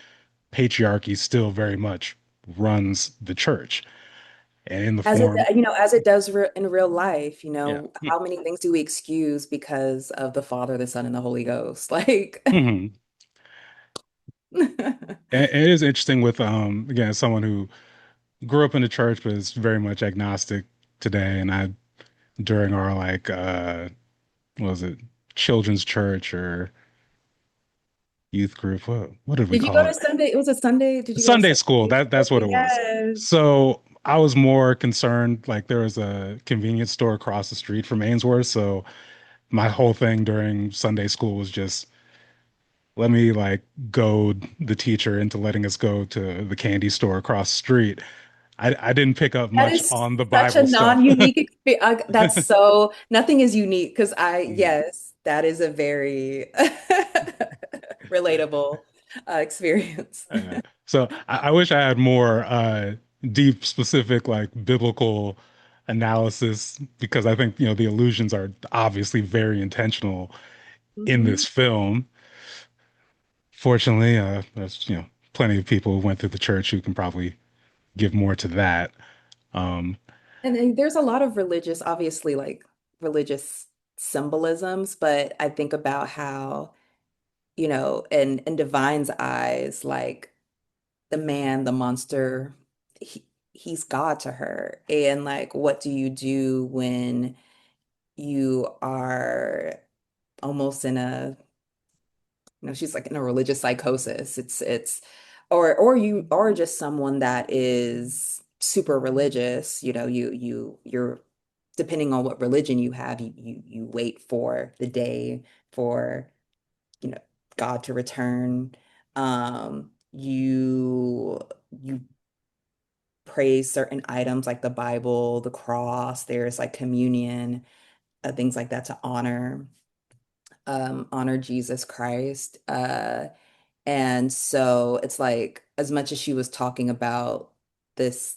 patriarchy still very much runs the church. And in the as it, form, as it does in real life, yeah. how many things do we excuse because of the Father, the Son, and the Holy Ghost? Like, Mhm. And it is interesting with again someone who grew up in the church but is very much agnostic today. And I during our like what was it, children's church or youth group? What did we Did you go call to it? Sunday? It was a Sunday. Did you go to Sunday school. Sunday That's school? what it was. Yes. So I was more concerned, like there was a convenience store across the street from Ainsworth. So my whole thing during Sunday school was just let me like goad the teacher into letting us go to the candy store across the street. I didn't pick up That much is on the such a Bible stuff. non-unique experience. That's so, nothing is unique because Mm. yes, that is a very relatable experience. So I wish I had more deep, specific, like biblical analysis because I think, the allusions are obviously very intentional in this Mhm. film. Fortunately, there's, plenty of people who went through the church who can probably give more to that. Um, And then there's a lot of religious, obviously, like religious symbolisms, but I think about how, in Divine's eyes, like the man, the monster, he's God to her. And like, what do you do when you are almost in a, she's like in a religious psychosis. Or just someone that is super religious, you're depending on what religion you have, you wait for the day for, you know, God to return. You praise certain items like the Bible, the cross, there's like communion, things like that to honor Jesus Christ. And so it's like, as much as she was talking about this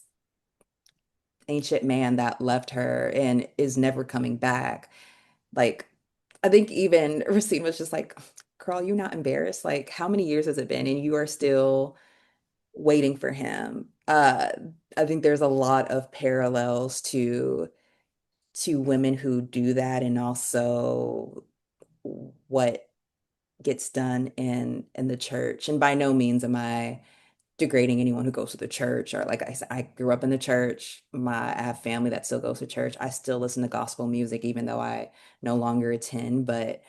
ancient man that left her and is never coming back, like, I think even Racine was just like, girl, you not embarrassed? Like, how many years has it been? And you are still waiting for him. I think there's a lot of parallels to women who do that and also what gets done in the church. And by no means am I degrading anyone who goes to the church, or like I said, I grew up in the church. I have family that still goes to church. I still listen to gospel music even though I no longer attend, but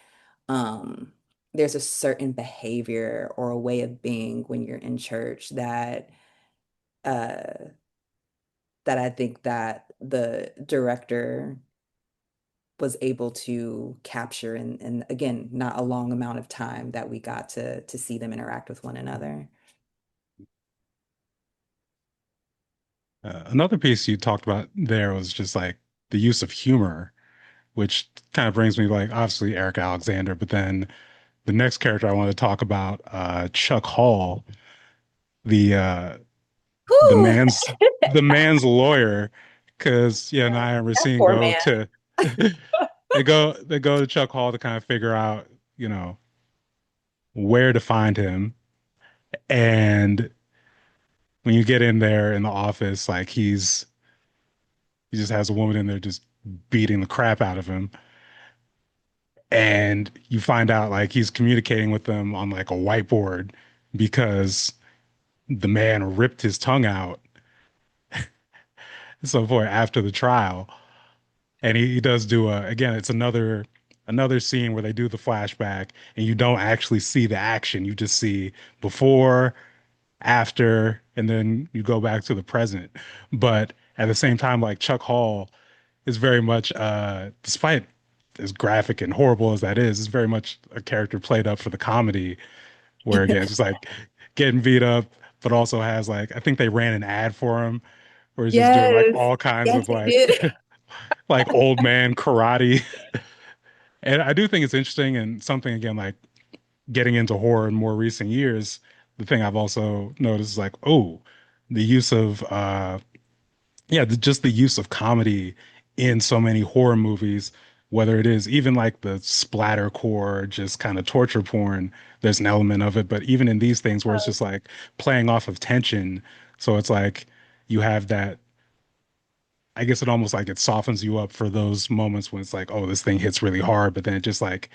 um there's a certain behavior or a way of being when you're in church uh that I think that the director was able to capture in again, not a long amount of time that we got to see them interact with one another. Another piece you talked about there was just like the use of humor, which kind of brings me like obviously Eric Alexander, but then the next character I want to talk about, Chuck Hall, the uh, the Whew, man's the man's lawyer, because yeah, and I and that Racine poor go man. to they go to Chuck Hall to kind of figure out, where to find him. And when you get in there in the office, like he just has a woman in there just beating the crap out of him. And you find out like he's communicating with them on like a whiteboard because the man ripped his tongue out at some point after the trial. And he does do again, it's another scene where they do the flashback and you don't actually see the action. You just see before, after, and then you go back to the present. But at the same time, like Chuck Hall is very much, despite as graphic and horrible as that is very much a character played up for the comedy, where again, it's just like getting beat up, but also has like, I think they ran an ad for him where he's just doing like Yes, all kinds yes, of he like, did. like old man karate. And I do think it's interesting and something again, like getting into horror in more recent years. The thing I've also noticed is like, oh, the use of yeah, just the use of comedy in so many horror movies, whether it is even like the splatter core, just kind of torture porn, there's an element of it. But even in these things where it's just like playing off of tension, so it's like you have that. I guess it almost like it softens you up for those moments when it's like, oh, this thing hits really hard, but then it just like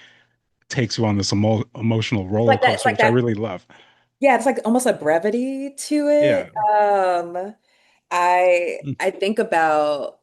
takes you on this emotional It's roller like that. It's coaster, like which I that. really love. Yeah, it's like almost a brevity to Yeah. it. I think about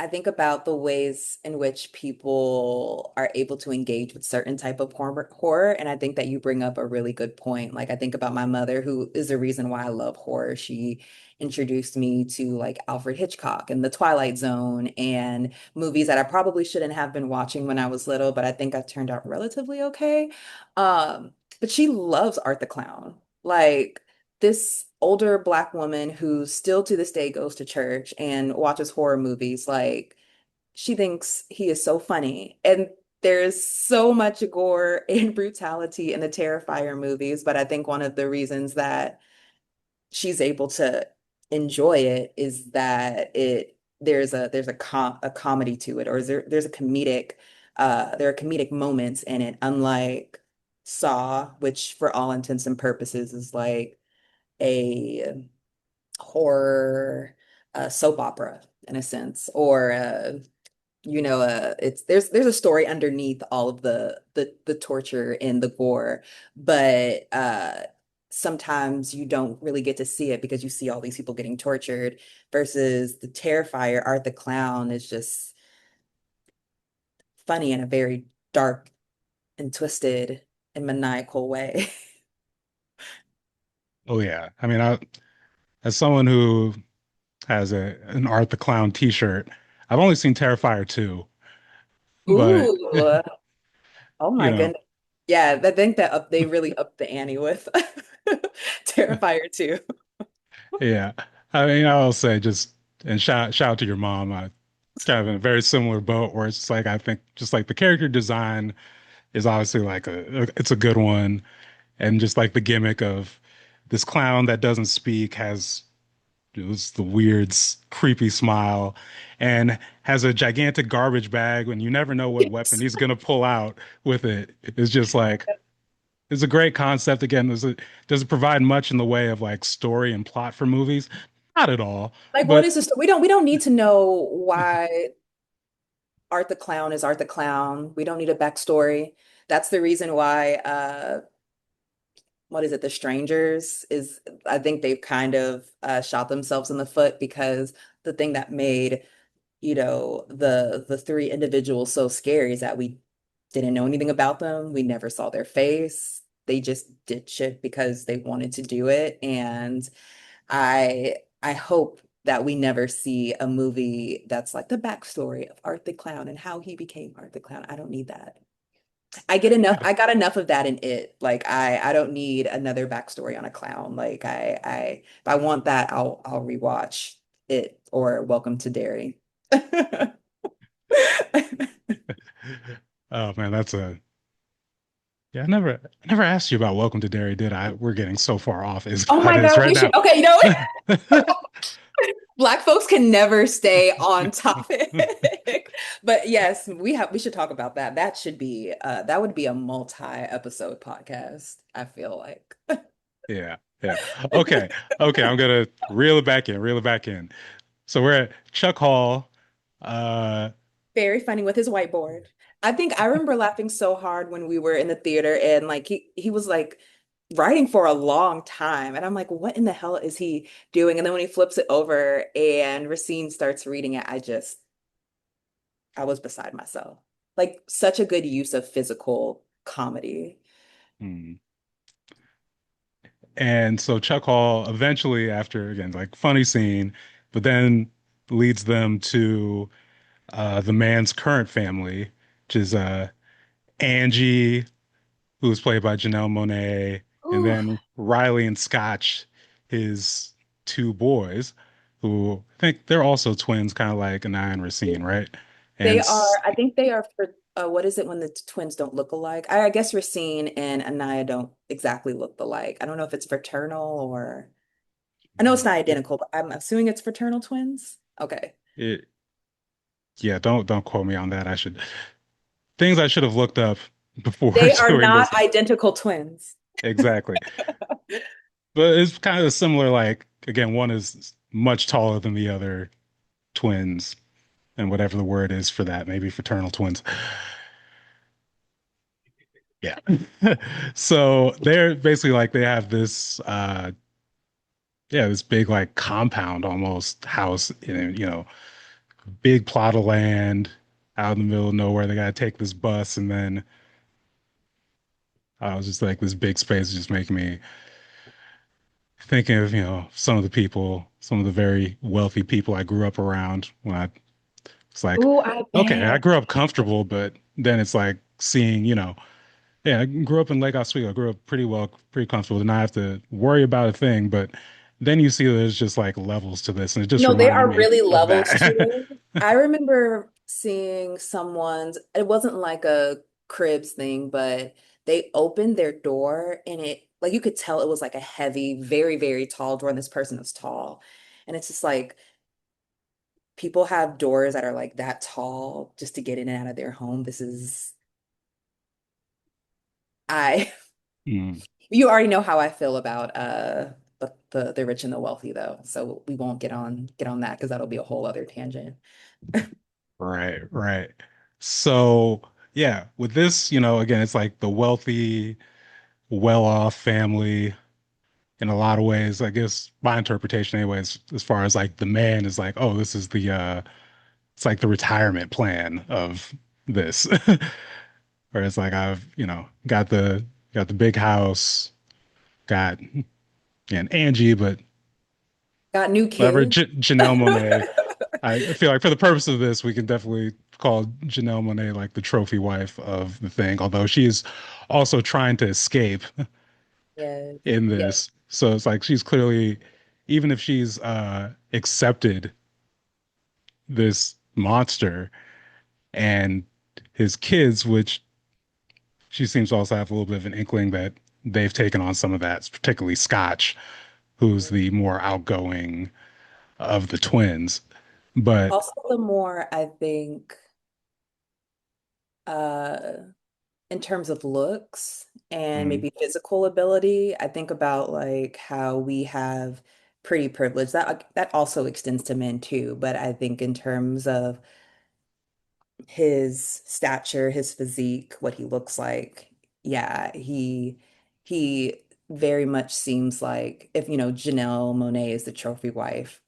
I think about the ways in which people are able to engage with certain type of horror, and I think that you bring up a really good point. Like I think about my mother, who is the reason why I love horror. She introduced me to like Alfred Hitchcock and The Twilight Zone and movies that I probably shouldn't have been watching when I was little, but I think I turned out relatively okay. But she loves Art the Clown. Like this older Black woman who still to this day goes to church and watches horror movies, like she thinks he is so funny. And there's so much gore and brutality in the Terrifier movies, but I think one of the reasons that she's able to enjoy it is that there's a comedy to it, or there's a comedic there are comedic moments in it, unlike Saw, which for all intents and purposes is like a horror soap opera in a sense, or it's there's a story underneath all of the torture and the gore, but sometimes you don't really get to see it because you see all these people getting tortured versus the Terrifier, Art the Clown is just funny in a very dark and twisted and maniacal way. Oh yeah. I mean, as someone who has an Art the Clown t-shirt, I've only seen Terrifier 2, but Ooh, oh you my know, goodness. Yeah, I think that they really upped the ante with Terrifier 2. yeah. I mean, I'll say just and shout out to your mom. I kind of in a very similar boat where it's just like I think just like the character design is obviously like it's a good one, and just like the gimmick of this clown that doesn't speak has it's the weird, creepy smile and has a gigantic garbage bag and you never know what weapon Yes. he's gonna pull out with it. It's just like it's a great concept. Again, does it provide much in the way of like story and plot for movies? Not at all. Like, what But is this? We don't need to know why Art the Clown is Art the Clown. We don't need a backstory. That's the reason why what is it, The Strangers is I think they've kind of shot themselves in the foot because the thing that made, the three individuals so scary is that we didn't know anything about them. We never saw their face. They just did shit because they wanted to do it. And I hope that we never see a movie that's like the backstory of Art the Clown and how he became Art the Clown. I don't need that. I got enough of that in it. Like I don't need another backstory on a clown. Like if I want that, I'll rewatch it or Welcome to Derry. oh man, that's a yeah, I never asked you about Welcome to Derry, did I? We're getting so far off as Oh how it my is God, right we should. now. Okay, Black folks can never stay on topic. But yes, we should talk about that. That would be a multi-episode podcast, I feel like. Yeah, yeah. Okay, okay. I'm gonna reel it back in, reel it back in. So we're at Chuck Hall. Uh, Very funny with his whiteboard. I think I remember laughing so hard when we were in the theater and like he was like writing for a long time. And I'm like, what in the hell is he doing? And then when he flips it over and Racine starts reading it, I was beside myself. Like such a good use of physical comedy. hmm. And so Chuck Hall eventually, after again, like funny scene, but then leads them to the man's current family, which is Angie, who was played by Janelle Monáe, and Ooh, then Riley and Scotch, his two boys, who I think they're also twins, kind of like Anaya and Racine, right? And I think they are for what is it when the twins don't look alike? I guess Racine and Anaya don't exactly look alike. I don't know if it's fraternal or I know it's not it, identical, but I'm assuming it's fraternal twins. Okay. it yeah, don't quote me on that. I should things I should have looked up before They are doing not this. identical twins. Exactly. But it's kind of similar, like again, one is much taller than the other twins, and whatever the word is for that, maybe fraternal twins. Yeah. So they're basically like they have this yeah, this big like compound almost house in, big plot of land out in the middle of nowhere. They gotta take this bus, and then I was just like, this big space is just making me thinking of, some of the people, some of the very wealthy people I grew up around when I it's like, Ooh, I okay, I bet. grew up comfortable, but then it's like seeing, yeah, I grew up in Lake Oswego. I grew up pretty well, pretty comfortable, and I have to worry about a thing. But then you see there's just like levels to this, and it just No, there reminded are me really of levels to that. it. I remember seeing someone's, it wasn't like a cribs thing, but they opened their door and it, like you could tell it was like a heavy, very, very tall door, and this person was tall. And it's just like people have doors that are like that tall just to get in and out of their home. I, Mm, you already know how I feel about the rich and the wealthy though. So we won't get on that because that'll be a whole other tangent. right, right. So yeah, with this, again, it's like the wealthy, well-off family in a lot of ways. I guess my interpretation, anyways, as far as like the man is like, oh, this is the it's like the retirement plan of this. Where it's like I've, got the big house, got and Angie, but Got new whatever, kids. Janelle Monáe. I feel like for the purpose of this, we can definitely call Janelle Monáe like the trophy wife of the thing, although she is also trying to escape Yes. in Yes. this. So it's like she's clearly, even if she's accepted this monster and his kids, which she seems to also have a little bit of an inkling that they've taken on some of that, particularly Scotch, who's the more outgoing of the twins. But Also, the more I think, uh, in terms of looks and mm, maybe physical ability, I think about like how we have pretty privilege. That also extends to men too, but I think in terms of his stature, his physique, what he looks like, yeah, he very much seems like if Janelle Monáe is the trophy wife,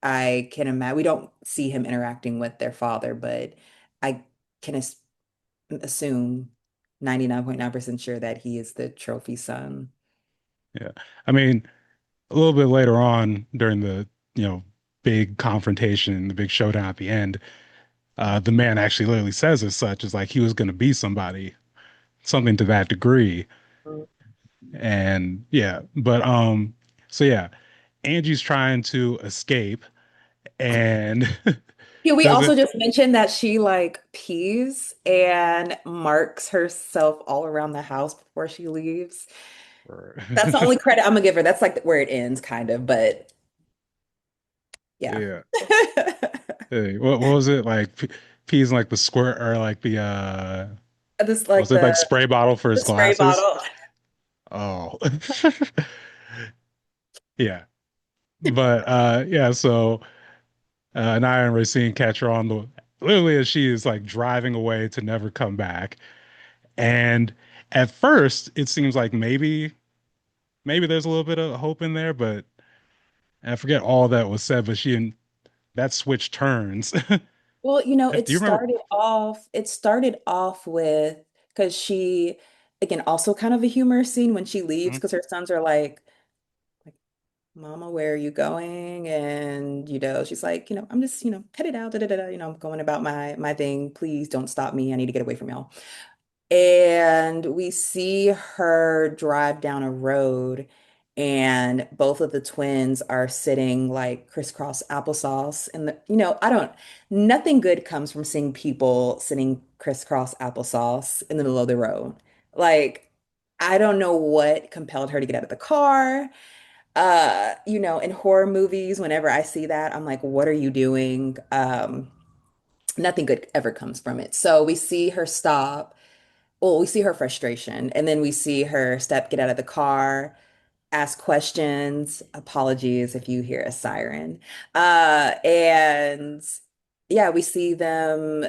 I can imagine we don't see him interacting with their father, but I can assume 99.9% sure that he is the trophy son. yeah, I mean, a little bit later on during the, you know, big confrontation, the big showdown at the end, the man actually literally says as such, is like he was going to be somebody, something to that degree. Mm. And yeah, but so yeah, Angie's trying to escape and Can we does also it. just mention that she like pees and marks herself all around the house before she leaves? That's the only credit I'm gonna give her. That's like where it ends, kind of, but yeah. Yeah. Hey, what was it like? Peas in like the squirt or like the This was like it like spray bottle for the his spray glasses? bottle. Oh. Yeah. But yeah, so Naya and Racine catch her on the literally as she is like driving away to never come back. And at first it seems like maybe there's a little bit of hope in there, but I forget all that was said, but that switch turns. Do Well, you remember? it started off with because she, again, also kind of a humorous scene when she leaves Hmm? because her sons are like, Mama, where are you going? And, she's like, I'm just, headed out, da, da, da, da, I'm going about my thing. Please don't stop me. I need to get away from y'all. And we see her drive down a road, and both of the twins are sitting like crisscross applesauce. And nothing good comes from seeing people sitting crisscross applesauce in the middle of the road. Like, I don't know what compelled her to get out of the car. In horror movies, whenever I see that, I'm like, what are you doing? Nothing good ever comes from it. So we see her stop. Well, we see her frustration, and then we see her get out of the car, ask questions. Apologies if you hear a siren. And yeah, we see them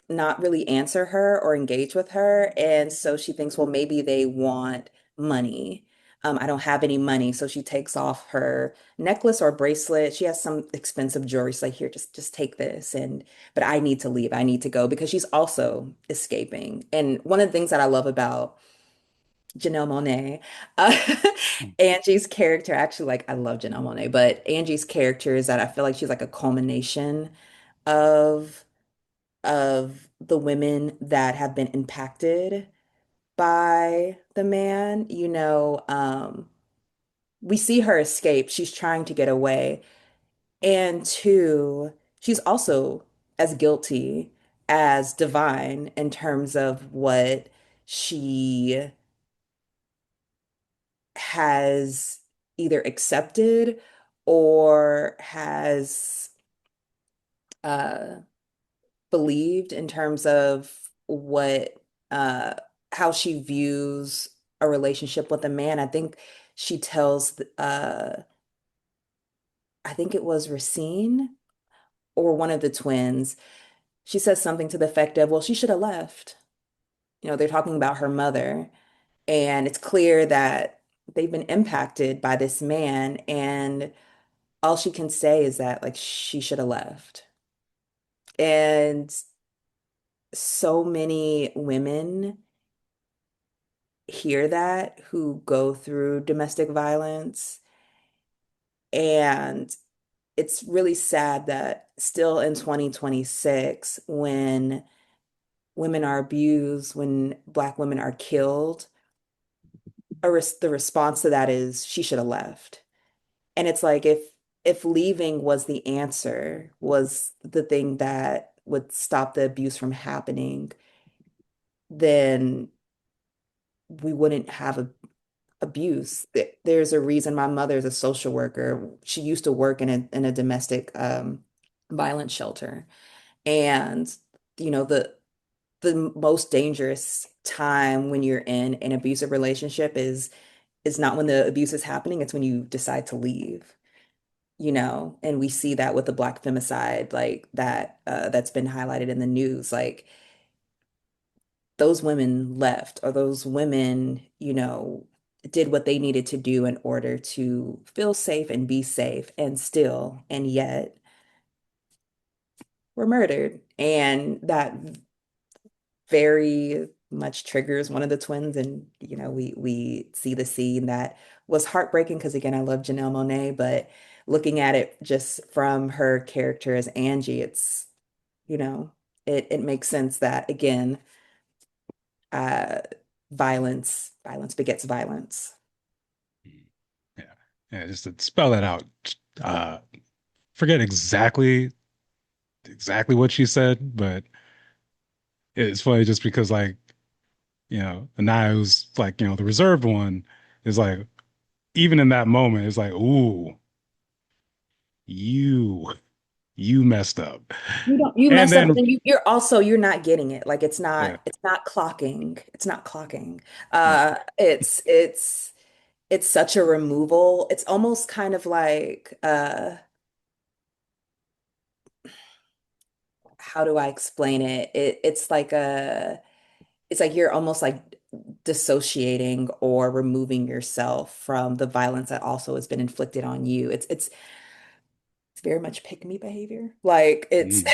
not really answer her or engage with her. And so she thinks, well, maybe they want money. I don't have any money. So she takes off her necklace or bracelet. She has some expensive jewelry. She's like, here, just take this. And but I need to leave. I need to go because she's also escaping. And one of the things that I love about Janelle Monáe, uh, Angie's character, actually, like I love Janelle Monáe, but Angie's character is that I feel like she's like a culmination of the women that have been impacted by the man. We see her escape. She's trying to get away. And two, she's also as guilty as Divine in terms of what she has either accepted or has uh, believed in terms of what how she views a relationship with a man. I think she tells I think it was Racine or one of the twins. She says something to the effect of, well, she should have left. They're talking about her mother, and it's clear that they've been impacted by this man, and all she can say is that like she should have left. And so many women hear that who go through domestic violence. And it's really sad that still in 2026, when women are abused, when Black women are killed, the response to that is she should have left. And it's like if leaving was the answer, was the thing that would stop the abuse from happening, then we wouldn't have abuse. There's a reason my mother's a social worker. She used to work in a domestic violence shelter. And the most dangerous time when you're in an abusive relationship is not when the abuse is happening, it's when you decide to leave. And we see that with the Black femicide, like that's been highlighted in the news. Like those women left, or those women, did what they needed to do in order to feel safe and be safe, and yet were murdered. And that very much triggers one of the twins. And, we see the scene that was heartbreaking because, again, I love Janelle Monáe, but looking at it just from her character as Angie, you know, it makes sense that, again, uh, violence begets violence. Yeah. Yeah, just to spell that out. Uh, forget exactly what she said, but it's funny just because like, Anaya who's like, the reserved one is like, even in that moment, it's like, ooh, you you messed up. You And messed up, but then then you're not getting it. Like it's yeah. not it's not clocking. It's not clocking. Yeah. It's such a removal. It's almost kind of like how do I explain it? It's like you're almost like dissociating or removing yourself from the violence that also has been inflicted on you. It's very much pick me behavior. Like it's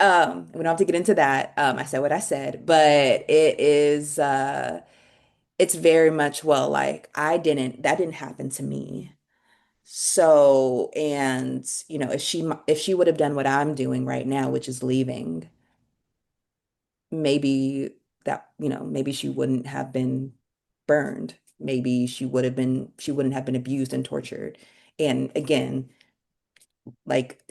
Mm. we don't have to get into that. I said what I said, but it's very much, well, like that didn't happen to me. So, and if she would have done what I'm doing right now, which is leaving, maybe maybe she wouldn't have been burned. Maybe she wouldn't have been abused and tortured. And again, like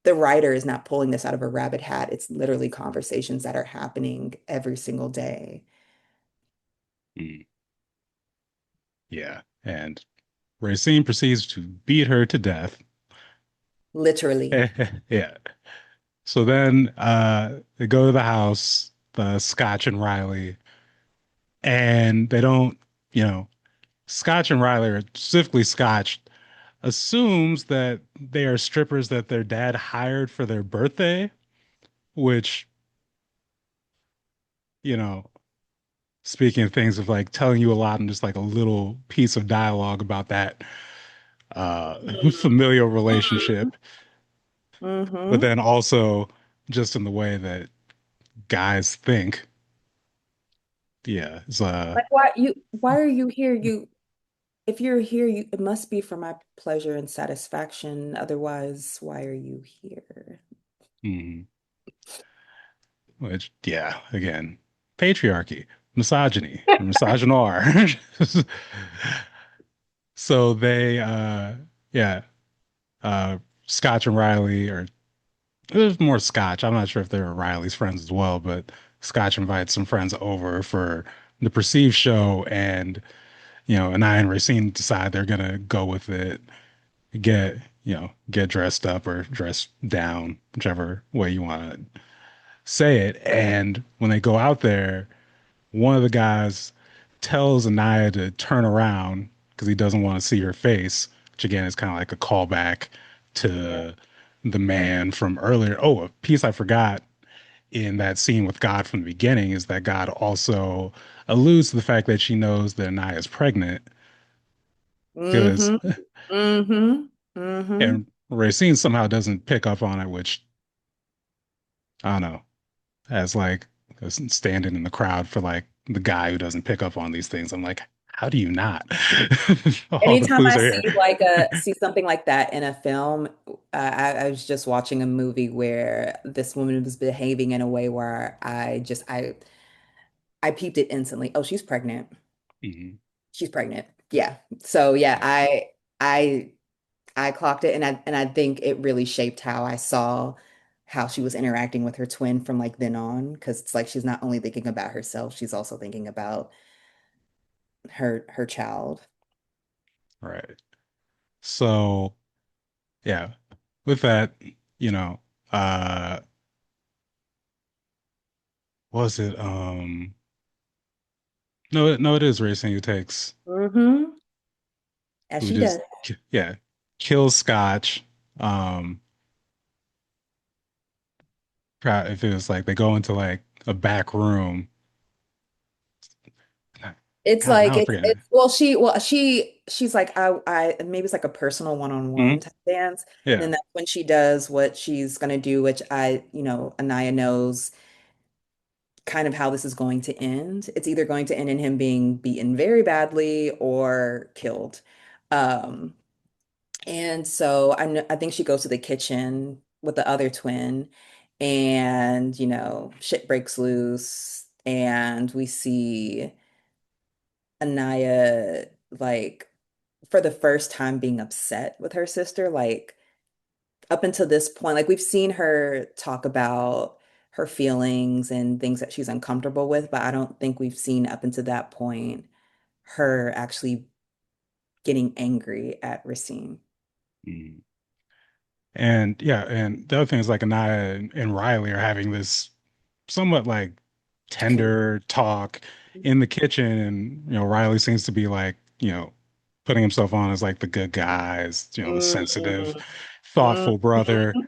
the writer is not pulling this out of a rabbit hat. It's literally conversations that are happening every single day. Mm. Yeah. And Racine proceeds to beat her to death. Literally. Yeah. So then they go to the house, Scotch and Riley, and they don't, you know, Scotch and Riley, or specifically Scotch, assumes that they are strippers that their dad hired for their birthday, which, you know, speaking of things of like telling you a lot and just like a little piece of dialogue about that familial relationship, but Mm-hmm. then also just in the way that guys think. Yeah, it's Like why are you here? If you're here, it must be for my pleasure and satisfaction. Otherwise, why are you here? mhm. Which yeah, again, patriarchy, misogyny, misogynoir. So they yeah, uh Scotch and Riley, or it was more Scotch. I'm not sure if they were Riley's friends as well, but Scotch invites some friends over for the perceived show, and Anaya and Racine decide they're gonna go with it, get dressed up or dressed down, whichever way you want to say it. And when they go out there, one of the guys tells Anaya to turn around because he doesn't want to see her face, which again is kind of like a callback Yeah. to the man from earlier. Oh, a piece I forgot in that scene with God from the beginning is that God also alludes to the fact that she knows that Anaya is pregnant because Mm-hmm. Mm-hmm. Mm-hmm. and Racine somehow doesn't pick up on it, which I don't know, as like standing in the crowd for like the guy who doesn't pick up on these things. I'm like, how do you not? All the Anytime clues I are see here. see something like that in a film, I was just watching a movie where this woman was behaving in a way where I peeped it instantly. Oh, she's pregnant. Mhm. She's pregnant. Yeah. So yeah, Yeah. I I clocked it, and I think it really shaped how I saw how she was interacting with her twin from like then on, because it's like she's not only thinking about herself, she's also thinking about her child. Right. So yeah, with that, you know, uh, was it no, no, it is Racing who takes Mm-hmm. As who she does. just yeah kills Scotch. Um, if it was like they go into like a back room. It's God, like now I'm forgetting. it's she's like I maybe it's like a personal one-on-one Mhm. type dance. And Yeah. then that's when she does what she's gonna do, which Anaya knows kind of how this is going to end. It's either going to end in him being beaten very badly or killed. Um, and so I think she goes to the kitchen with the other twin, and shit breaks loose, and we see Anaya like for the first time being upset with her sister. Like up until this point, like we've seen her talk about her feelings and things that she's uncomfortable with, but I don't think we've seen up until that point her actually getting angry at Racine. Mhm. And yeah, and the other thing is like Anaya and Riley are having this somewhat like tender talk in the kitchen, and Riley seems to be like, putting himself on as like the good guy, as the sensitive, Mhm. thoughtful brother, Mhm.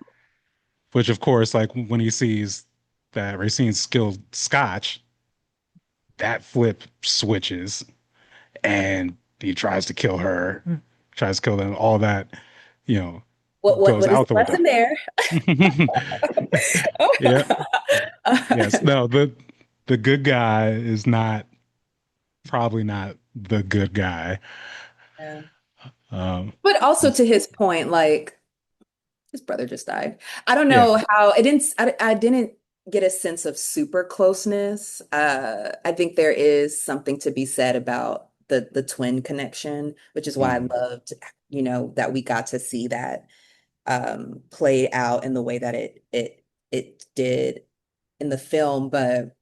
which of course, like when he sees that Racine's skilled Scotch, that flip switches and he tries to kill her, tries to kill them, all that, you know, goes What is the out the window. lesson there? Yeah. Yes. No, the good guy is not probably not the good guy. Yeah. Um, But also it's to his point, like his brother just died. I don't yeah. know how I didn't get a sense of super closeness. I think there is something to be said about the twin connection, which is why I Mhm. loved, that we got to see that played out in the way that it did in the film. But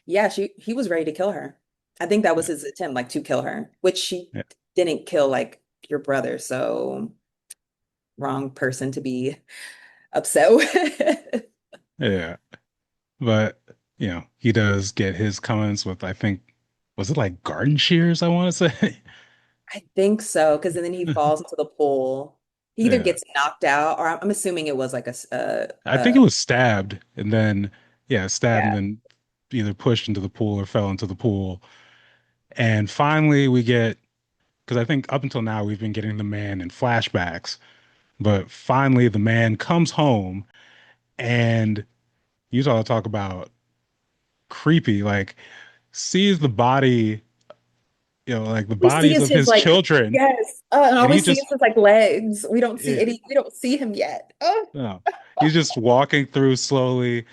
yeah, he was ready to kill her. I think that was Yeah. his attempt, like to kill her, which she Yeah. didn't kill like your brother. So wrong person to be upset with. Yeah. But he does get his comments with, I think, was it like garden shears, I want to say? I think so, because then he falls into the pool. He either Yeah. gets knocked out, or I'm assuming it was like I think it was stabbed and then, yeah, stabbed and yeah, then either pushed into the pool or fell into the pool. And finally, we get, because I think up until now we've been getting the man in flashbacks, but finally the man comes home and you talk about creepy, like sees the body, like the We see bodies is of his his like, children, yes, and all and we he see is just, his like legs. We don't see yeah, any, we don't see him yet. Oh, no, he's just walking through slowly,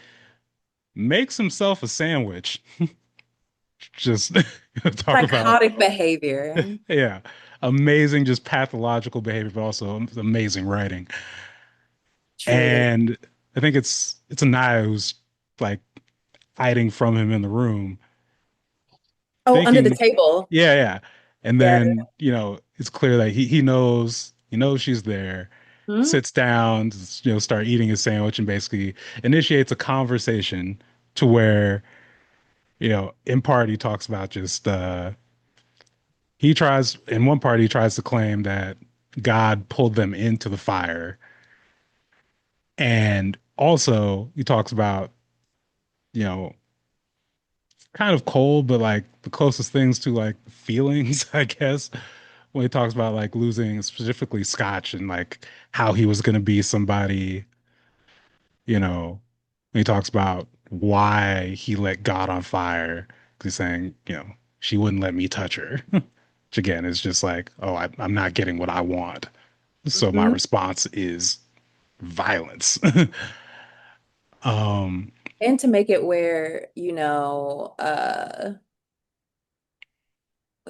makes himself a sandwich. Just talk about, psychotic behavior. yeah, amazing, just pathological behavior, but also amazing writing. Truly. And I think it's Anaya who's like hiding from him in the room, Oh, under the thinking, table. yeah, yeah. And Yeah. then, it's clear that he knows she's there, Hmm? sits down, start eating his sandwich and basically initiates a conversation to where, in part he talks about just in one part he tries to claim that God pulled them into the fire. And also he talks about, you know, kind of cold, but like the closest things to like feelings, I guess, when he talks about like losing specifically Scotch and like how he was going to be somebody, when he talks about why he let God on fire, because he's saying, she wouldn't let me touch her, which again is just like, oh, I'm not getting what I want. So my Hmm. response is violence. um, And to make it where,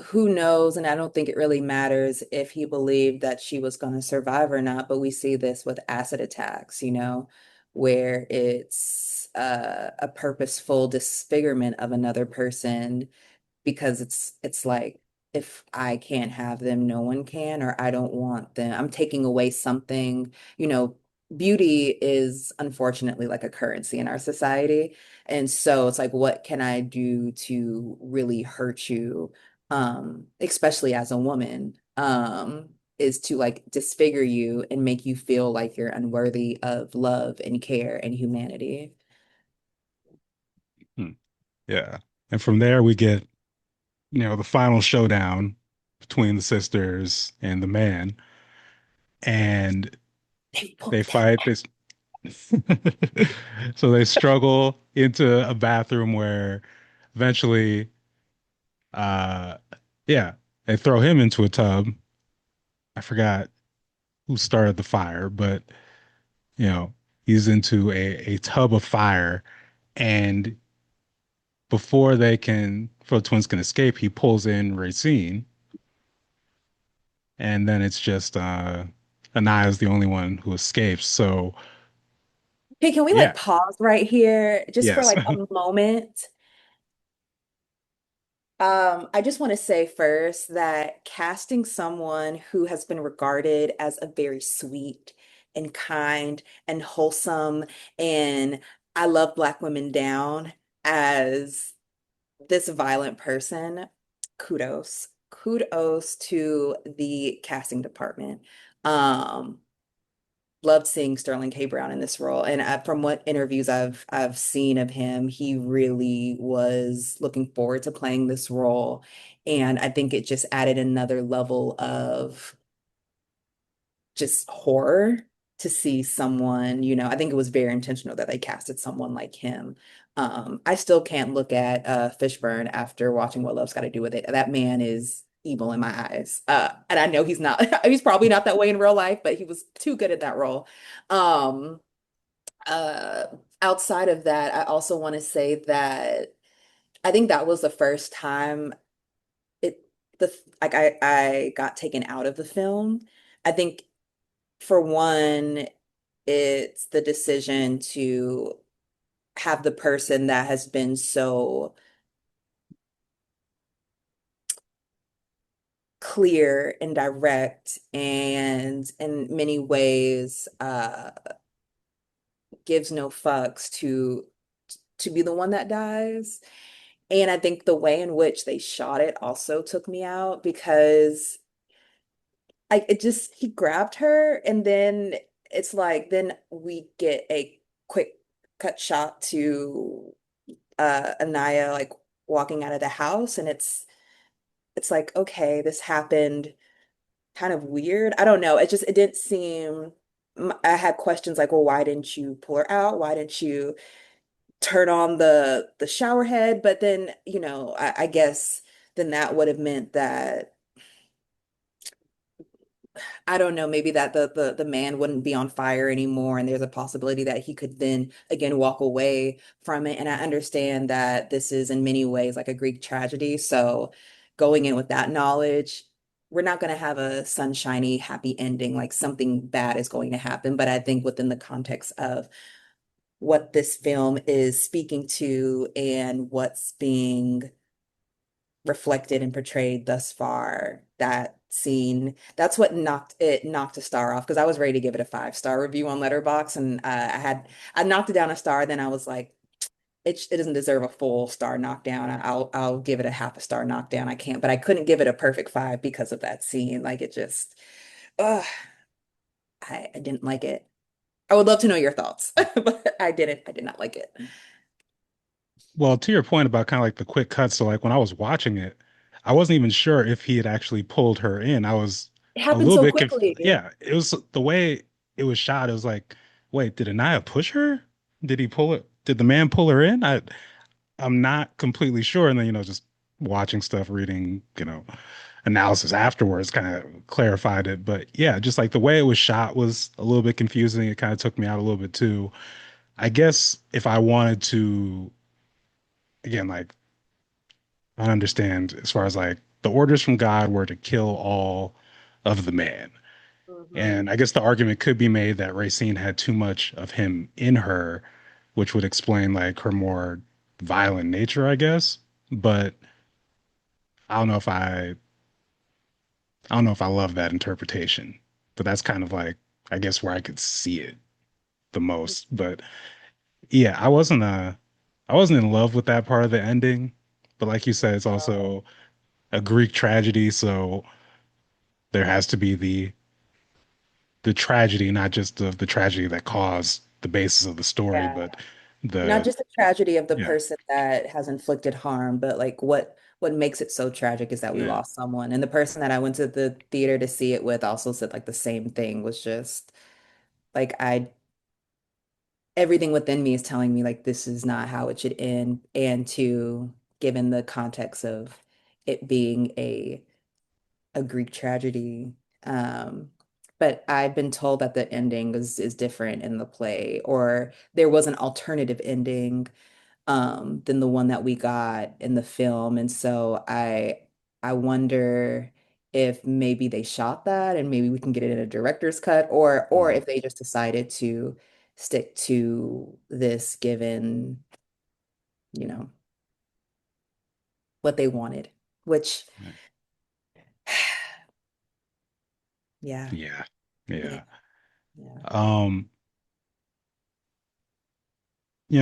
who knows? And I don't think it really matters if he believed that she was going to survive or not. But we see this with acid attacks, where it's a purposeful disfigurement of another person because it's like if I can't have them, no one can, or I don't want them. I'm taking away something, beauty is unfortunately like a currency in our society. And so it's like, what can I do to really hurt you? Especially as a woman, is to like disfigure you and make you feel like you're unworthy of love and care and humanity. hmm, yeah. And from there we get, the final showdown between the sisters and the man. And They they booked that. fight this. So they struggle into a bathroom where eventually, uh, yeah, they throw him into a tub. I forgot who started the fire, but you know, he's into a tub of fire. And before the twins can escape, he pulls in Racine. And then it's just, Anaya's the only one who escapes. So, Hey, can we yeah, like pause right here just for yes. like a moment? I just want to say first that casting someone who has been regarded as a very sweet and kind and wholesome and I love Black women down as this violent person, kudos. Kudos to the casting department. Um, Loved seeing Sterling K. Brown in this role. And from what interviews I've seen of him, he really was looking forward to playing this role. And I think it just added another level of just horror to see someone, I think it was very intentional that they casted someone like him. I still can't look at Fishburne after watching What Love's Got to Do with It. That man is evil in my eyes. And I know he's not, he's probably not that way in real life, but he was too good at that role. Um, uh, Outside of that, I also want to say that I think that was the first time it the like I got taken out of the film. I think for one, it's the decision to have the person that has been so clear and direct and in many ways gives no fucks to be the one that dies. And I think the way in which they shot it also took me out because it just he grabbed her and then it's like then we get a quick cut shot to Anaya like walking out of the house, and it's like, okay, this happened kind of weird. I don't know. It didn't seem. I had questions like, well, why didn't you pull her out? Why didn't you turn on the shower head? But then, I guess then that would have meant that I don't know, maybe that the man wouldn't be on fire anymore, and there's a possibility that he could then again walk away from it. And I understand that this is in many ways like a Greek tragedy. So going in with that knowledge, we're not going to have a sunshiny, happy ending, like something bad is going to happen. But I think within the context of what this film is speaking to and what's being reflected and portrayed thus far, that scene, that's what knocked a star off because I was ready to give it a 5-star review on Letterboxd, and I knocked it down a star. Then I was like, it doesn't deserve a full star knockdown. I'll give it a half a star knockdown. I can't, but I couldn't give it a perfect 5 because of that scene. Like it just, uh, I didn't like it. I would love to know your thoughts, but I didn't. I did not like it. Well, to your point about kind of like the quick cuts, so like when I was watching it, I wasn't even sure if he had actually pulled her in. I was It a happened little so bit conf quickly. yeah, it was the way it was shot. It was like, wait, did Anaya push her? Did he pull it? Did the man pull her in? I'm not completely sure. And then, just watching stuff, reading, analysis afterwards kind of clarified it. But yeah, just like the way it was shot was a little bit confusing. It kind of took me out a little bit too. I guess if I wanted to, again, like I understand as far as like the orders from God were to kill all of the man. Mhm. And I guess the argument could be made that Racine had too much of him in her, which would explain like her more violent nature, I guess. But I don't know if I don't know if I love that interpretation. But that's kind of like I guess where I could see it the most. But yeah, I wasn't in love with that part of the ending. But like you said, it's also a Greek tragedy, so there has to be the tragedy, not just of the tragedy that caused the basis of the story, Yeah. but Not the just the tragedy of the yeah, person that has inflicted harm, but like what makes it so tragic is that we yeah, lost someone. And the person that I went to the theater to see it with also said like the same thing, was just like everything within me is telling me like this is not how it should end. And to given the context of it being a Greek tragedy. Um, but I've been told that the ending is different in the play, or there was an alternative ending than the one that we got in the film. And so I wonder if maybe they shot that and maybe we can get it in a director's cut, or mhm, if they just decided to stick to this given, you know, what they wanted, which yeah, yeah, yeah, yeah. yeah. Um,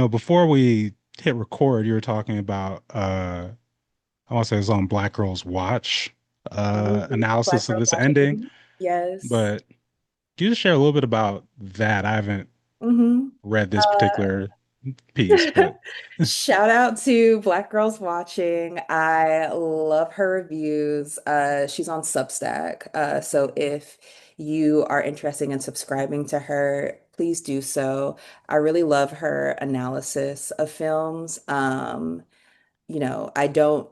before we hit record, you were talking about I want to say it was on Black Girls Watch Black analysis of Girls this ending, Watching. Yes. but can you just share a little bit about that? I haven't hmm read this particular piece, but Shout out to Black Girls Watching. I love her reviews. She's on Substack. So if you are interested in subscribing to her, please do so. I really love her analysis of films. I don't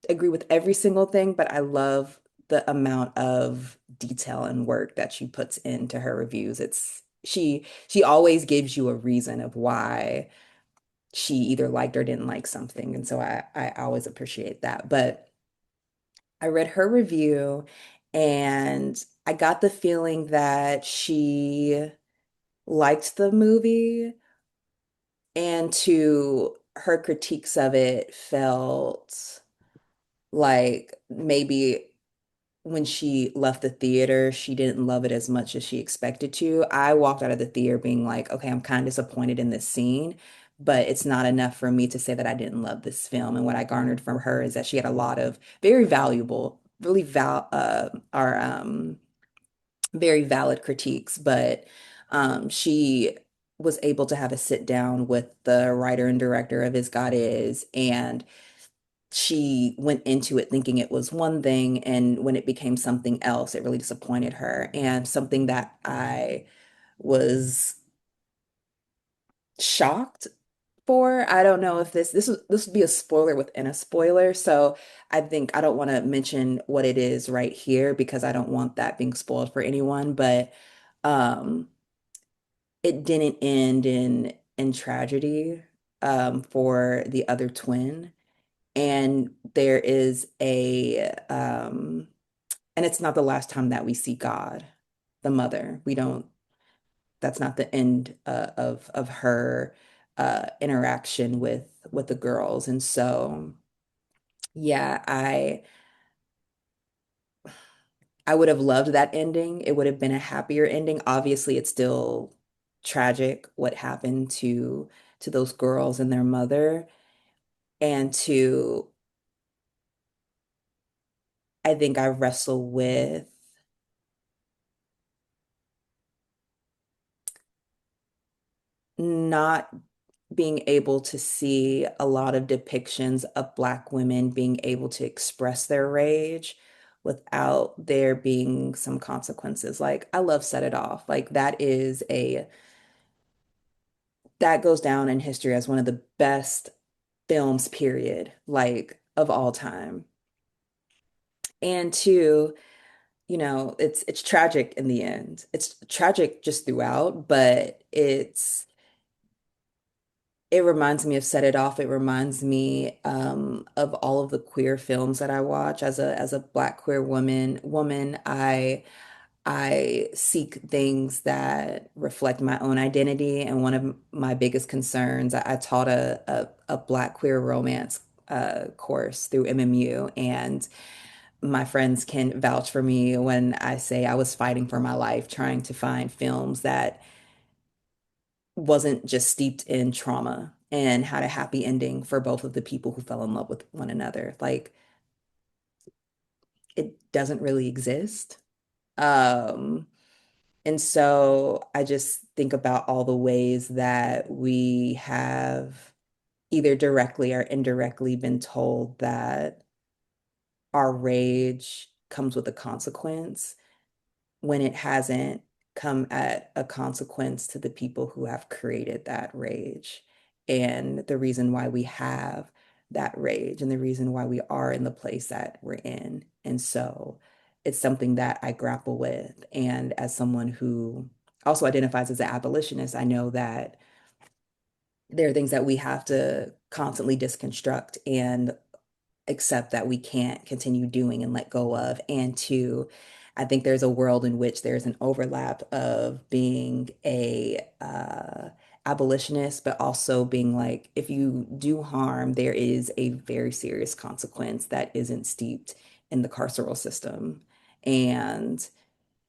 agree with every single thing, but I love the amount of detail and work that she puts into her reviews. She always gives you a reason of why she either liked or didn't like something. And so I always appreciate that. But I read her review and I got the feeling that she liked the movie, and to her critiques of it felt like maybe when she left the theater, she didn't love it as much as she expected to. I walked out of the theater being like, okay, I'm kind of disappointed in this scene, but it's not enough for me to say that I didn't love this film. And what I garnered from her is that she had a lot of very valuable, really very valid critiques, but she was able to have a sit down with the writer and director of As God Is, and she went into it thinking it was one thing, and when it became something else, it really disappointed her. And something that I was shocked for, I don't know if this would be a spoiler within a spoiler, so I think I don't want to mention what it is right here because I don't want that being spoiled for anyone, but um it didn't end in tragedy for the other twin. And there is and it's not the last time that we see God, the mother. We don't, that's not the end of her interaction with the girls. And so, yeah, I would have loved that ending. It would have been a happier ending. Obviously, it's still tragic what happened to those girls and their mother. And to, I think I wrestle with not being able to see a lot of depictions of Black women being able to express their rage without there being some consequences. Like, I love Set It Off. Like, that goes down in history as one of the best films, period, like of all time. And two, it's tragic in the end. It's tragic just throughout, but it reminds me of Set It Off. It reminds me of all of the queer films that I watch. As a Black queer woman, I seek things that reflect my own identity. And one of my biggest concerns, I taught a Black queer romance course through MMU, and my friends can vouch for me when I say I was fighting for my life, trying to find films that wasn't just steeped in trauma and had a happy ending for both of the people who fell in love with one another. Like, it doesn't really exist. Um, and so I just think about all the ways that we have either directly or indirectly been told that our rage comes with a consequence when it hasn't come at a consequence to the people who have created that rage and the reason why we have that rage and the reason why we are in the place that we're in. And so it's something that I grapple with. And as someone who also identifies as an abolitionist, I know that there are things that we have to constantly disconstruct and accept that we can't continue doing and let go of. And two, I think there's a world in which there's an overlap of being a abolitionist, but also being like, if you do harm, there is a very serious consequence that isn't steeped in the carceral system. And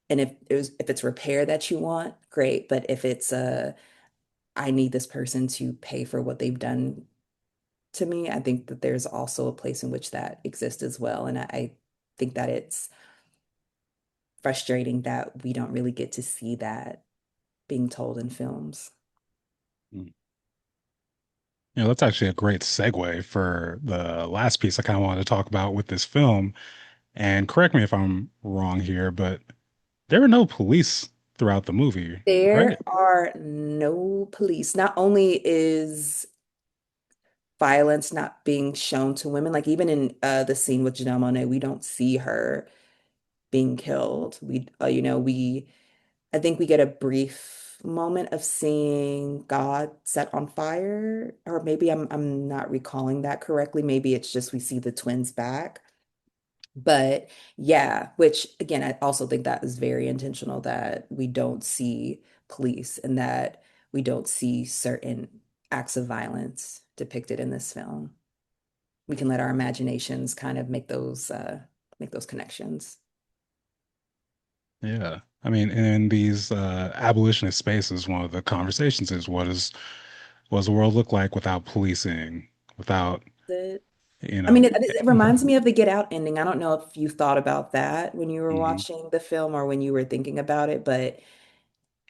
if it's repair that you want, great. But if it's I need this person to pay for what they've done to me, I think that there's also a place in which that exists as well. And I think that it's frustrating that we don't really get to see that being told in films. Mm. That's actually a great segue for the last piece I kind of wanted to talk about with this film. And correct me if I'm wrong here, but there are no police throughout the movie, There right? are no police. Not only is violence not being shown to women, like even in the scene with Janelle Monáe, we don't see her being killed. I think we get a brief moment of seeing God set on fire, or maybe I'm not recalling that correctly. Maybe it's just we see the twins back. But yeah, which again, I also think that is very intentional that we don't see police and that we don't see certain acts of violence depicted in this film. We can let our imaginations kind of make those connections. Yeah. I mean, in these abolitionist spaces, one of the conversations is what does the world look like without policing, without, It, you I mean, know, it reminds me of the Get Out ending. I don't know if you thought about that when you were mhm. watching the film or when you were thinking about it, but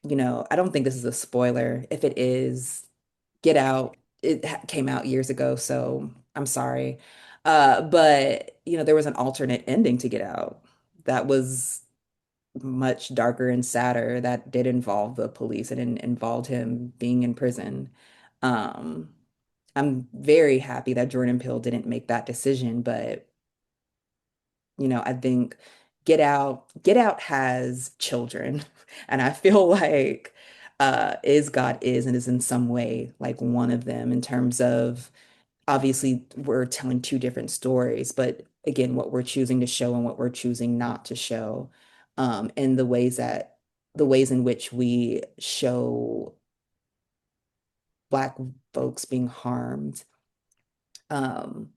I don't think this is a spoiler. If it is, Get Out, came out years ago, so I'm sorry. But there was an alternate ending to Get Out that was much darker and sadder that did involve the police and involved him being in prison. Um, I'm very happy that Jordan Peele didn't make that decision, but I think Get Out has children, and I feel like Is God Is and is in some way like one of them in terms of obviously we're telling two different stories, but again, what we're choosing to show and what we're choosing not to show, and the ways in which we show Black folks being harmed. Um,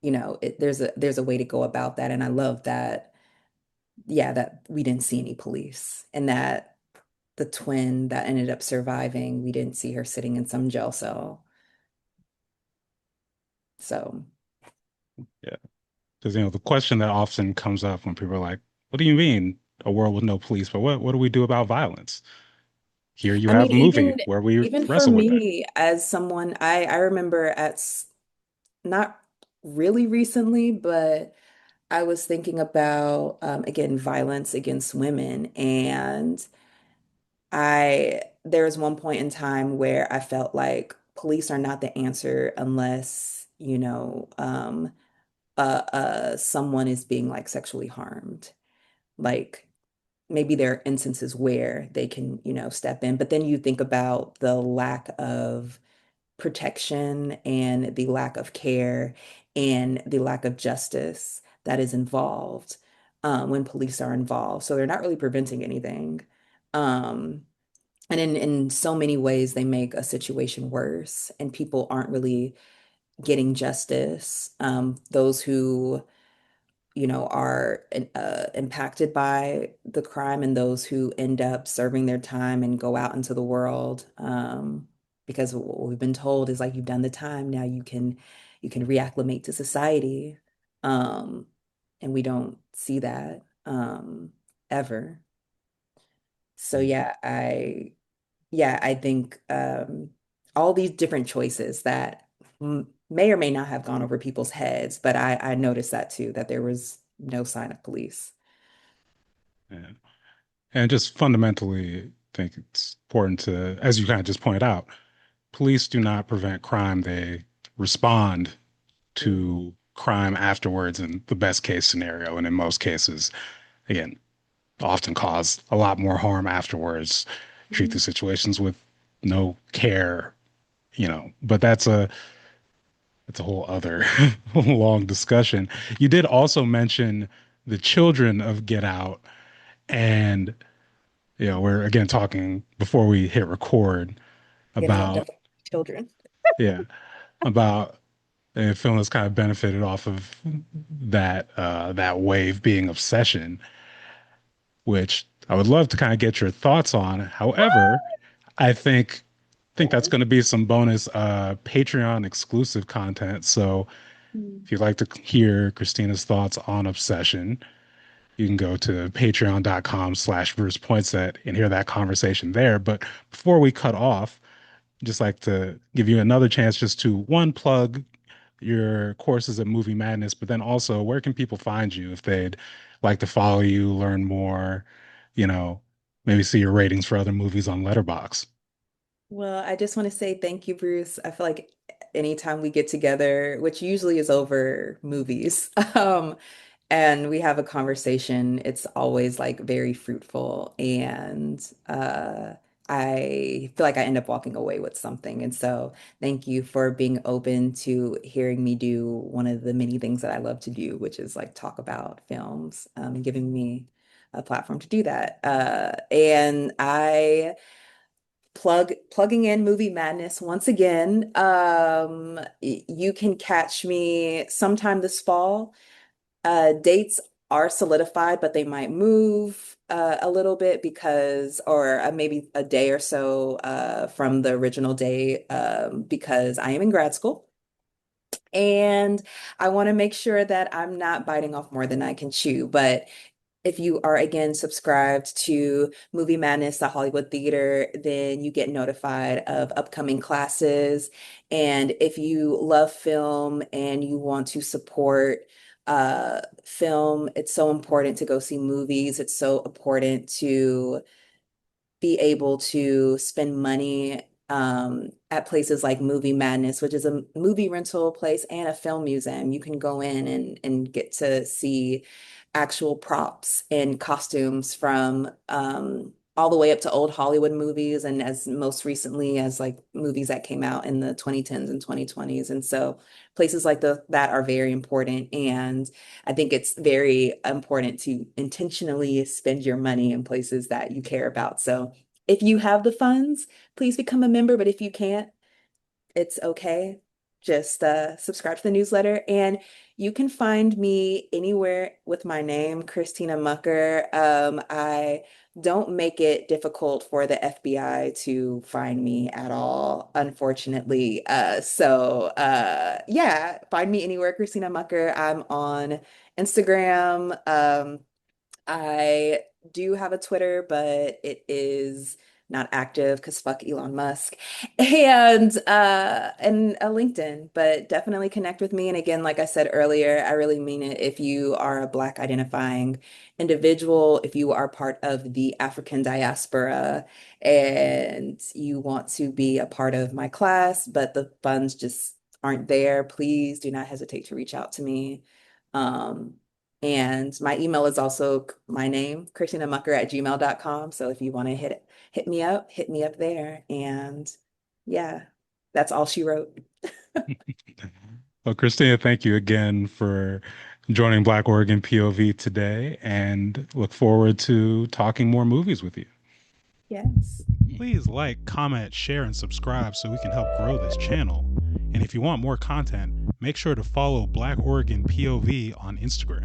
there's a way to go about that, and I love that. Yeah, that we didn't see any police, and that the twin that ended up surviving, we didn't see her sitting in some jail cell. So, Yeah. Because, the question that often comes up when people are like, what do you mean a world with no police? But what do we do about violence? Here you I have mean, a movie where we even for wrestle with that. me as someone, I remember not really recently, but I was thinking about again violence against women, and there was one point in time where I felt like police are not the answer unless someone is being like sexually harmed. Like maybe there are instances where they can, step in, but then you think about the lack of protection and the lack of care and the lack of justice that is involved when police are involved. So they're not really preventing anything. Um, and in so many ways, they make a situation worse, and people aren't really getting justice. Those who are impacted by the crime and those who end up serving their time and go out into the world. Because what we've been told is like you've done the time, now you can reacclimate to society. Um, and we don't see that ever. So I think all these different choices that may or may not have gone over people's heads, but I noticed that too, that there was no sign of police. Yeah. And just fundamentally, I think it's important to, as you kind of just pointed out, police do not prevent crime. They respond Mm, to crime afterwards in the best case scenario. And in most cases, again, often cause a lot more harm afterwards, treat the mhm. situations with no care, but that's a whole other long discussion. You did also mention the children of Get Out, and we're again talking before we hit record Get out, about definitely children. yeah, about a film that's kind of benefited off of that wave being Obsession, which I would love to kind of get your thoughts on. However, I think that's going to be some bonus Patreon exclusive content. So Mm. if you'd like to hear Christina's thoughts on Obsession, you can go to patreon.com/Bruce Poinsett and hear that conversation there. But before we cut off, I'd just like to give you another chance just to one plug your courses at Movie Madness, but then also where can people find you if they'd like to follow you, learn more, you know, maybe see your ratings for other movies on Letterboxd. Well, I just want to say thank you, Bruce. I feel like anytime we get together, which usually is over movies, and we have a conversation, it's always like very fruitful. And I feel like I end up walking away with something. And so thank you for being open to hearing me do one of the many things that I love to do, which is like talk about films, and giving me a platform to do that. And I plugging in Movie Madness once again. You can catch me sometime this fall. Dates are solidified, but they might move a little bit or maybe a day or so from the original day, because I am in grad school and I want to make sure that I'm not biting off more than I can chew. But if you are again subscribed to Movie Madness, the Hollywood Theater, then you get notified of upcoming classes. And if you love film and you want to support film, it's so important to go see movies. It's so important to be able to spend money at places like Movie Madness, which is a movie rental place and a film museum. You can go in and get to see actual props and costumes from all the way up to old Hollywood movies and as most recently as like movies that came out in the 2010s and 2020s. And so places like that are very important. And I think it's very important to intentionally spend your money in places that you care about. So if you have the funds, please become a member. But if you can't, it's okay. Just subscribe to the newsletter. And you can find me anywhere with my name, Kristina Mucker. I don't make it difficult for the FBI to find me at all, unfortunately. Yeah, find me anywhere, Kristina Mucker. I'm on Instagram. I do have a Twitter, but it is not active because fuck Elon Musk. And a LinkedIn, but definitely connect with me. And again, like I said earlier, I really mean it. If you are a Black identifying individual, if you are part of the African diaspora and you want to be a part of my class, but the funds just aren't there, please do not hesitate to reach out to me. Um, and my email is also my name, KristinaMucker@gmail.com. So if you want to hit me up there. And yeah, that's all she wrote. Well, Christina, thank you again for joining Black Oregon POV today and look forward to talking more movies with you. Yes. Please like, comment, share, and subscribe so we can help grow this channel. And if you want more content, make sure to follow Black Oregon POV on Instagram.